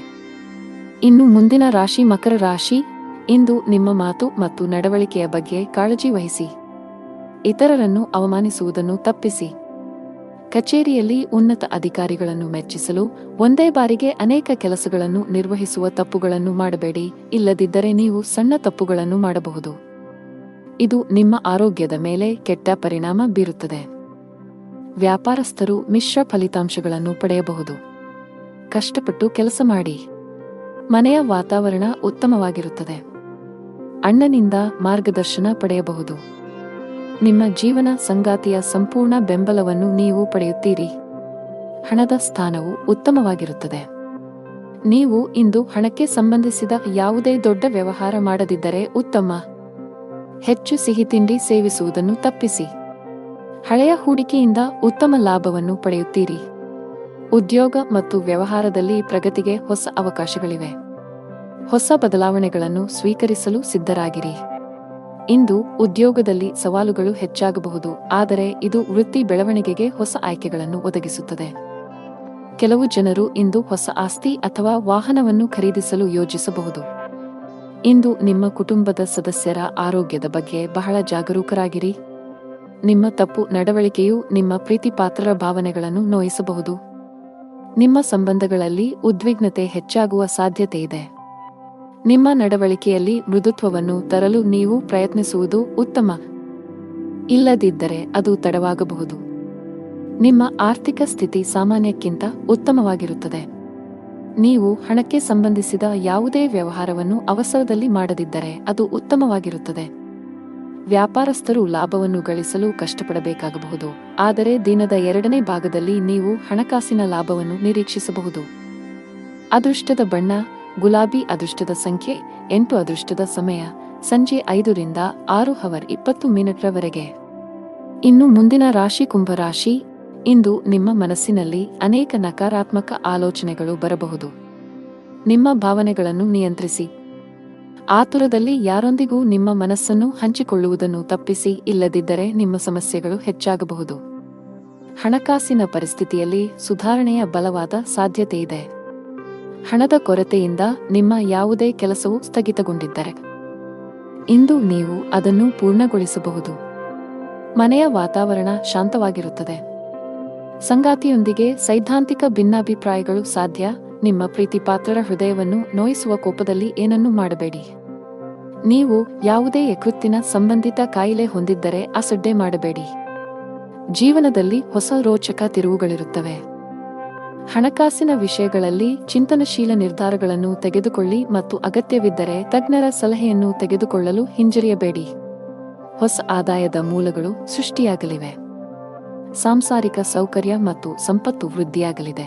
ಇನ್ನು ಮುಂದಿನ ರಾಶಿ ಮಕರ ರಾಶಿ. ಇಂದು ನಿಮ್ಮ ಮಾತು ಮತ್ತು ನಡವಳಿಕೆಯ ಬಗ್ಗೆ ಕಾಳಜಿ ವಹಿಸಿ. ಇತರರನ್ನು ಅವಮಾನಿಸುವುದನ್ನು ತಪ್ಪಿಸಿ. ಕಚೇರಿಯಲ್ಲಿ ಉನ್ನತ ಅಧಿಕಾರಿಗಳನ್ನು ಮೆಚ್ಚಿಸಲು ಒಂದೇ ಬಾರಿಗೆ ಅನೇಕ ಕೆಲಸಗಳನ್ನು ನಿರ್ವಹಿಸುವ ತಪ್ಪುಗಳನ್ನು ಮಾಡಬೇಡಿ. ಇಲ್ಲದಿದ್ದರೆ ನೀವು ಸಣ್ಣ ತಪ್ಪುಗಳನ್ನು ಮಾಡಬಹುದು. ಇದು ನಿಮ್ಮ ಆರೋಗ್ಯದ ಮೇಲೆ ಕೆಟ್ಟ ಪರಿಣಾಮ ಬೀರುತ್ತದೆ. ವ್ಯಾಪಾರಸ್ಥರು ಮಿಶ್ರ ಫಲಿತಾಂಶಗಳನ್ನು ಪಡೆಯಬಹುದು. ಕಷ್ಟಪಟ್ಟು ಕೆಲಸ ಮಾಡಿ. ಮನೆಯ ವಾತಾವರಣ ಉತ್ತಮವಾಗಿರುತ್ತದೆ. ಅಣ್ಣನಿಂದ ಮಾರ್ಗದರ್ಶನ ಪಡೆಯಬಹುದು. ನಿಮ್ಮ ಜೀವನ ಸಂಗಾತಿಯ ಸಂಪೂರ್ಣ ಬೆಂಬಲವನ್ನು ನೀವು ಪಡೆಯುತ್ತೀರಿ. ಹಣದ ಸ್ಥಾನವು ಉತ್ತಮವಾಗಿರುತ್ತದೆ. ನೀವು ಇಂದು ಹಣಕ್ಕೆ ಸಂಬಂಧಿಸಿದ ಯಾವುದೇ ದೊಡ್ಡ ವ್ಯವಹಾರ ಮಾಡದಿದ್ದರೆ ಉತ್ತಮ. ಹೆಚ್ಚು ಸಿಹಿತಿಂಡಿ ಸೇವಿಸುವುದನ್ನು ತಪ್ಪಿಸಿ. ಹಳೆಯ ಹೂಡಿಕೆಯಿಂದ ಉತ್ತಮ ಲಾಭವನ್ನು ಪಡೆಯುತ್ತೀರಿ. ಉದ್ಯೋಗ ಮತ್ತು ವ್ಯವಹಾರದಲ್ಲಿ ಪ್ರಗತಿಗೆ ಹೊಸ ಅವಕಾಶಗಳಿವೆ. ಹೊಸ ಬದಲಾವಣೆಗಳನ್ನು ಸ್ವೀಕರಿಸಲು ಸಿದ್ಧರಾಗಿರಿ. ಇಂದು ಉದ್ಯೋಗದಲ್ಲಿ ಸವಾಲುಗಳು ಹೆಚ್ಚಾಗಬಹುದು, ಆದರೆ ಇದು ವೃತ್ತಿ ಬೆಳವಣಿಗೆಗೆ ಹೊಸ ಆಯ್ಕೆಗಳನ್ನು ಒದಗಿಸುತ್ತದೆ. ಕೆಲವು ಜನರು ಇಂದು ಹೊಸ ಆಸ್ತಿ ಅಥವಾ ವಾಹನವನ್ನು ಖರೀದಿಸಲು ಯೋಜಿಸಬಹುದು. ಇಂದು ನಿಮ್ಮ ಕುಟುಂಬದ ಸದಸ್ಯರ ಆರೋಗ್ಯದ ಬಗ್ಗೆ ಬಹಳ ಜಾಗರೂಕರಾಗಿರಿ. ನಿಮ್ಮ ತಪ್ಪು ನಡವಳಿಕೆಯು ನಿಮ್ಮ ಪ್ರೀತಿಪಾತ್ರರ ಭಾವನೆಗಳನ್ನು ನೋಯಿಸಬಹುದು. ನಿಮ್ಮ ಸಂಬಂಧಗಳಲ್ಲಿ ಉದ್ವಿಗ್ನತೆ ಹೆಚ್ಚಾಗುವ ಸಾಧ್ಯತೆಯಿದೆ. ನಿಮ್ಮ ನಡವಳಿಕೆಯಲ್ಲಿ ಮೃದುತ್ವವನ್ನು ತರಲು ನೀವು ಪ್ರಯತ್ನಿಸುವುದು ಉತ್ತಮ. ಇಲ್ಲದಿದ್ದರೆ ಅದು ತಡವಾಗಬಹುದು. ನಿಮ್ಮ ಆರ್ಥಿಕ ಸ್ಥಿತಿ ಸಾಮಾನ್ಯಕ್ಕಿಂತ ಉತ್ತಮವಾಗಿರುತ್ತದೆ. ನೀವು ಹಣಕ್ಕೆ ಸಂಬಂಧಿಸಿದ ಯಾವುದೇ ವ್ಯವಹಾರವನ್ನು ಅವಸರದಲ್ಲಿ ಮಾಡದಿದ್ದರೆ ಅದು ಉತ್ತಮವಾಗಿರುತ್ತದೆ. ವ್ಯಾಪಾರಸ್ಥರು ಲಾಭವನ್ನು ಗಳಿಸಲು ಕಷ್ಟಪಡಬೇಕಾಗಬಹುದು, ಆದರೆ ದಿನದ 2ನೇ ಭಾಗದಲ್ಲಿ ನೀವು ಹಣಕಾಸಿನ ಲಾಭವನ್ನು ನಿರೀಕ್ಷಿಸಬಹುದು. ಅದೃಷ್ಟದ ಬಣ್ಣ ಗುಲಾಬಿ. ಅದೃಷ್ಟದ ಸಂಖ್ಯೆ 8. ಅದೃಷ್ಟದ ಸಮಯ ಸಂಜೆ 5ರಿಂದ 6:20 ಇನ್ನು ಮುಂದಿನ ರಾಶಿ ಕುಂಭರಾಶಿ. ಇಂದು ನಿಮ್ಮ ಮನಸ್ಸಿನಲ್ಲಿ ಅನೇಕ ನಕಾರಾತ್ಮಕ ಆಲೋಚನೆಗಳು ಬರಬಹುದು. ನಿಮ್ಮ ಭಾವನೆಗಳನ್ನು ನಿಯಂತ್ರಿಸಿ. ಆತುರದಲ್ಲಿ ಯಾರೊಂದಿಗೂ ನಿಮ್ಮ ಮನಸ್ಸನ್ನು ಹಂಚಿಕೊಳ್ಳುವುದನ್ನು ತಪ್ಪಿಸಿ, ಇಲ್ಲದಿದ್ದರೆ ನಿಮ್ಮ ಸಮಸ್ಯೆಗಳು ಹೆಚ್ಚಾಗಬಹುದು. ಹಣಕಾಸಿನ ಪರಿಸ್ಥಿತಿಯಲ್ಲಿ ಸುಧಾರಣೆಯ ಬಲವಾದ ಸಾಧ್ಯತೆಯಿದೆ. ಹಣದ ಕೊರತೆಯಿಂದ ನಿಮ್ಮ ಯಾವುದೇ ಕೆಲಸವು ಸ್ಥಗಿತಗೊಂಡಿದ್ದರೆ ಇಂದು ನೀವು ಅದನ್ನು ಪೂರ್ಣಗೊಳಿಸಬಹುದು. ಮನೆಯ ವಾತಾವರಣ ಶಾಂತವಾಗಿರುತ್ತದೆ. ಸಂಗಾತಿಯೊಂದಿಗೆ ಸೈದ್ಧಾಂತಿಕ ಭಿನ್ನಾಭಿಪ್ರಾಯಗಳು ಸಾಧ್ಯ. ನಿಮ್ಮ ಪ್ರೀತಿಪಾತ್ರರ ಹೃದಯವನ್ನು ನೋಯಿಸುವ ಕೋಪದಲ್ಲಿ ಏನನ್ನೂ ಮಾಡಬೇಡಿ. ನೀವು ಯಾವುದೇ ಯಕೃತ್ತಿನ ಸಂಬಂಧಿತ ಕಾಯಿಲೆ ಹೊಂದಿದ್ದರೆ ಅಸಡ್ಡೆ ಮಾಡಬೇಡಿ. ಜೀವನದಲ್ಲಿ ಹೊಸ ರೋಚಕ ತಿರುವುಗಳಿರುತ್ತವೆ. ಹಣಕಾಸಿನ ವಿಷಯಗಳಲ್ಲಿ ಚಿಂತನಶೀಲ ನಿರ್ಧಾರಗಳನ್ನು ತೆಗೆದುಕೊಳ್ಳಿ ಮತ್ತು ಅಗತ್ಯವಿದ್ದರೆ ತಜ್ಞರ ಸಲಹೆಯನ್ನು ತೆಗೆದುಕೊಳ್ಳಲು ಹಿಂಜರಿಯಬೇಡಿ. ಹೊಸ ಆದಾಯದ ಮೂಲಗಳು ಸೃಷ್ಟಿಯಾಗಲಿವೆ. ಸಾಂಸಾರಿಕ ಸೌಕರ್ಯ ಮತ್ತು ಸಂಪತ್ತು ವೃದ್ಧಿಯಾಗಲಿದೆ.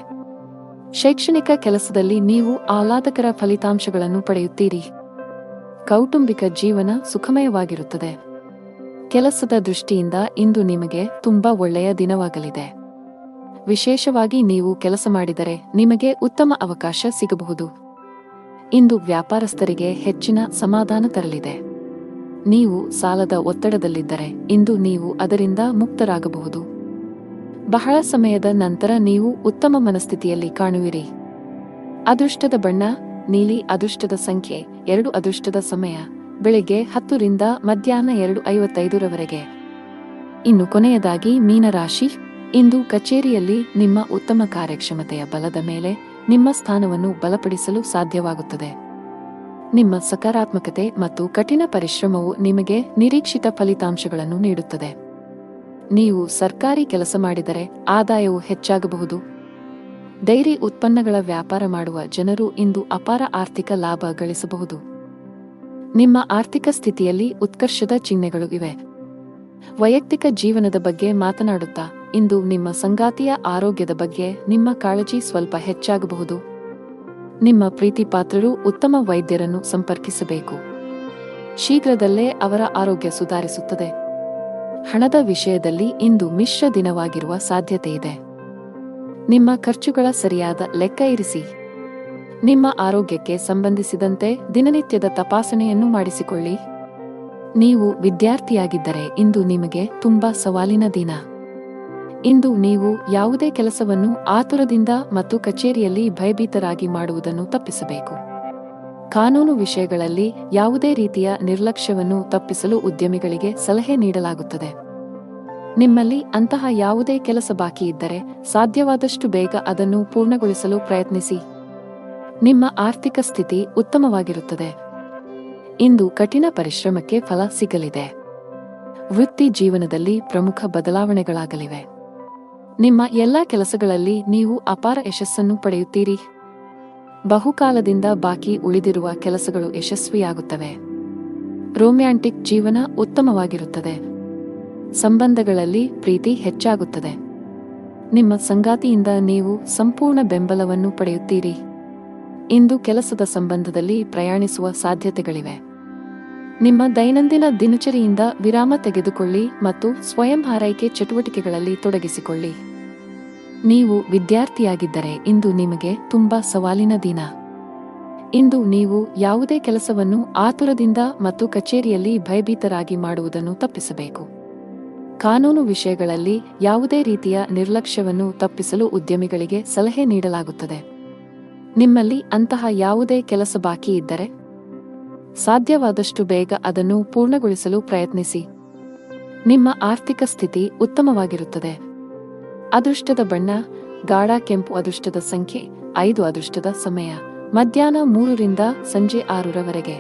ಶೈಕ್ಷಣಿಕ ಕೆಲಸದಲ್ಲಿ ನೀವು ಆಹ್ಲಾದಕರ ಫಲಿತಾಂಶಗಳನ್ನು ಪಡೆಯುತ್ತೀರಿ. ಕೌಟುಂಬಿಕ ಜೀವನ ಸುಖಮಯವಾಗಿರುತ್ತದೆ. ಕೆಲಸದ ದೃಷ್ಟಿಯಿಂದ ಇಂದು ನಿಮಗೆ ತುಂಬಾ ಒಳ್ಳೆಯ ದಿನವಾಗಲಿದೆ. ವಿಶೇಷವಾಗಿ ನೀವು ಕೆಲಸ ಮಾಡಿದರೆ ನಿಮಗೆ ಉತ್ತಮ ಅವಕಾಶ ಸಿಗಬಹುದು. ಇಂದು ವ್ಯಾಪಾರಸ್ಥರಿಗೆ ಹೆಚ್ಚಿನ ಸಮಾಧಾನ ತರಲಿದೆ. ನೀವು ಸಾಲದ ಒತ್ತಡದಲ್ಲಿದ್ದರೆ ಇಂದು ನೀವು ಅದರಿಂದ ಮುಕ್ತರಾಗಬಹುದು. ಬಹಳ ಸಮಯದ ನಂತರ ನೀವು ಉತ್ತಮ ಮನಸ್ಥಿತಿಯಲ್ಲಿ ಕಾಣುವಿರಿ. ಅದೃಷ್ಟದ ಬಣ್ಣ ನೀಲಿ. ಅದೃಷ್ಟದ ಸಂಖ್ಯೆ 2. ಅದೃಷ್ಟದ ಸಮಯ ಬೆಳಿಗ್ಗೆ 10ರಿಂದ ಮಧ್ಯಾಹ್ನ 2:55 ಇನ್ನು ಕೊನೆಯದಾಗಿ ಮೀನರಾಶಿ. ಇಂದು ಕಚೇರಿಯಲ್ಲಿ ನಿಮ್ಮ ಉತ್ತಮ ಕಾರ್ಯಕ್ಷಮತೆಯ ಬಲದ ಮೇಲೆ ನಿಮ್ಮ ಸ್ಥಾನವನ್ನು ಬಲಪಡಿಸಲು ಸಾಧ್ಯವಾಗುತ್ತದೆ. ನಿಮ್ಮ ಸಕಾರಾತ್ಮಕತೆ ಮತ್ತು ಕಠಿಣ ಪರಿಶ್ರಮವು ನಿಮಗೆ ನಿರೀಕ್ಷಿತ ಫಲಿತಾಂಶಗಳನ್ನು ನೀಡುತ್ತದೆ. ನೀವು ಸರ್ಕಾರಿ ಕೆಲಸ ಮಾಡಿದರೆ ಆದಾಯವು ಹೆಚ್ಚಾಗಬಹುದು. ಡೈರಿ ಉತ್ಪನ್ನಗಳ ವ್ಯಾಪಾರ ಮಾಡುವ ಜನರು ಇಂದು ಅಪಾರ ಆರ್ಥಿಕ ಲಾಭ ಗಳಿಸಬಹುದು. ನಿಮ್ಮ ಆರ್ಥಿಕ ಸ್ಥಿತಿಯಲ್ಲಿ ಉತ್ಕರ್ಷದ ಚಿಹ್ನೆಗಳು ಇವೆ. ವೈಯಕ್ತಿಕ ಜೀವನದ ಬಗ್ಗೆ ಮಾತನಾಡುತ್ತಾ ಇಂದು ನಿಮ್ಮ ಸಂಗಾತಿಯ ಆರೋಗ್ಯದ ಬಗ್ಗೆ ನಿಮ್ಮ ಕಾಳಜಿ ಸ್ವಲ್ಪ ಹೆಚ್ಚಾಗಬಹುದು. ನಿಮ್ಮ ಪ್ರೀತಿಪಾತ್ರರು ಉತ್ತಮ ವೈದ್ಯರನ್ನು ಸಂಪರ್ಕಿಸಬೇಕು. ಶೀಘ್ರದಲ್ಲೇ ಅವರ ಆರೋಗ್ಯ ಸುಧಾರಿಸುತ್ತದೆ. ಹಣದ ವಿಷಯದಲ್ಲಿ ಇಂದು ಮಿಶ್ರ ದಿನವಾಗಿರುವ ಸಾಧ್ಯತೆಯಿದೆ. ನಿಮ್ಮ ಖರ್ಚುಗಳ ಸರಿಯಾದ ಲೆಕ್ಕ ಇರಿಸಿ. ನಿಮ್ಮ ಆರೋಗ್ಯಕ್ಕೆ ಸಂಬಂಧಿಸಿದಂತೆ ದಿನನಿತ್ಯದ ತಪಾಸಣೆಯನ್ನು ಮಾಡಿಸಿಕೊಳ್ಳಿ. ನೀವು ವಿದ್ಯಾರ್ಥಿಯಾಗಿದ್ದರೆ ಇಂದು ನಿಮಗೆ ತುಂಬಾ ಸವಾಲಿನ ದಿನ. ಇಂದು ನೀವು ಯಾವುದೇ ಕೆಲಸವನ್ನು ಆತುರದಿಂದ ಮತ್ತು ಕಚೇರಿಯಲ್ಲಿ ಭಯಭೀತರಾಗಿ ಮಾಡುವುದನ್ನು ತಪ್ಪಿಸಬೇಕು. ಕಾನೂನು ವಿಷಯಗಳಲ್ಲಿ ಯಾವುದೇ ರೀತಿಯ ನಿರ್ಲಕ್ಷ್ಯವನ್ನು ತಪ್ಪಿಸಲು ಉದ್ಯಮಿಗಳಿಗೆ ಸಲಹೆ ನೀಡಲಾಗುತ್ತದೆ. ನಿಮ್ಮಲ್ಲಿ ಅಂತಹ ಯಾವುದೇ ಕೆಲಸ ಬಾಕಿ ಇದ್ದರೆ ಸಾಧ್ಯವಾದಷ್ಟು ಬೇಗ ಅದನ್ನು ಪೂರ್ಣಗೊಳಿಸಲು ಪ್ರಯತ್ನಿಸಿ. ನಿಮ್ಮ ಆರ್ಥಿಕ ಸ್ಥಿತಿ ಉತ್ತಮವಾಗಿರುತ್ತದೆ. ಇಂದು ಕಠಿಣ ಪರಿಶ್ರಮಕ್ಕೆ ಫಲ ಸಿಗಲಿದೆ. ವೃತ್ತಿ ಜೀವನದಲ್ಲಿ ಪ್ರಮುಖ ಬದಲಾವಣೆಗಳಾಗಲಿವೆ. ನಿಮ್ಮ ಎಲ್ಲಾ ಕೆಲಸಗಳಲ್ಲಿ ನೀವು ಅಪಾರ ಯಶಸ್ಸನ್ನು ಪಡೆಯುತ್ತೀರಿ. ಬಹುಕಾಲದಿಂದ ಬಾಕಿ ಉಳಿದಿರುವ ಕೆಲಸಗಳು ಯಶಸ್ವಿಯಾಗುತ್ತವೆ. ರೊಮ್ಯಾಂಟಿಕ್ ಜೀವನ ಉತ್ತಮವಾಗಿರುತ್ತದೆ. ಸಂಬಂಧಗಳಲ್ಲಿ ಪ್ರೀತಿ ಹೆಚ್ಚಾಗುತ್ತದೆ. ನಿಮ್ಮ ಸಂಗಾತಿಯಿಂದ ನೀವು ಸಂಪೂರ್ಣ ಬೆಂಬಲವನ್ನು ಪಡೆಯುತ್ತೀರಿ. ಇಂದು ಕೆಲಸದ ಸಂಬಂಧದಲ್ಲಿ ಪ್ರಯಾಣಿಸುವ ಸಾಧ್ಯತೆಗಳಿವೆ. ನಿಮ್ಮ ದೈನಂದಿನ ದಿನಚರಿಯಿಂದ ವಿರಾಮ ತೆಗೆದುಕೊಳ್ಳಿ ಮತ್ತು ಸ್ವಯಂ ಆರೈಕೆ ಚಟುವಟಿಕೆಗಳಲ್ಲಿ ತೊಡಗಿಸಿಕೊಳ್ಳಿ. ನೀವು ವಿದ್ಯಾರ್ಥಿಯಾಗಿದ್ದರೆ ಇಂದು ನಿಮಗೆ ತುಂಬಾ ಸವಾಲಿನ ದಿನ. ಇಂದು ನೀವು ಯಾವುದೇ ಕೆಲಸವನ್ನು ಆತುರದಿಂದ ಮತ್ತು ಕಚೇರಿಯಲ್ಲಿ ಭಯಭೀತರಾಗಿ ಮಾಡುವುದನ್ನು ತಪ್ಪಿಸಬೇಕು. ಕಾನೂನು ವಿಷಯಗಳಲ್ಲಿ ಯಾವುದೇ ರೀತಿಯ ನಿರ್ಲಕ್ಷ್ಯವನ್ನು ತಪ್ಪಿಸಲು ಉದ್ಯಮಿಗಳಿಗೆ ಸಲಹೆ ನೀಡಲಾಗುತ್ತದೆ. ನಿಮ್ಮಲ್ಲಿ ಅಂತಹ ಯಾವುದೇ ಕೆಲಸ ಬಾಕಿ ಇದ್ದರೆ ಸಾಧ್ಯವಾದಷ್ಟು ಬೇಗ ಅದನ್ನು ಪೂರ್ಣಗೊಳಿಸಲು ಪ್ರಯತ್ನಿಸಿ. ನಿಮ್ಮ ಆರ್ಥಿಕ ಸ್ಥಿತಿ ಉತ್ತಮವಾಗಿರುತ್ತದೆ. ಅದೃಷ್ಟದ ಬಣ್ಣ ಗಾಢ ಕೆಂಪು. ಅದೃಷ್ಟದ ಸಂಖ್ಯೆ 5. ಅದೃಷ್ಟದ ಸಮಯ ಮಧ್ಯಾಹ್ನ 3 ರಿಂದ ಸಂಜೆ 6 ರವರೆಗೆ.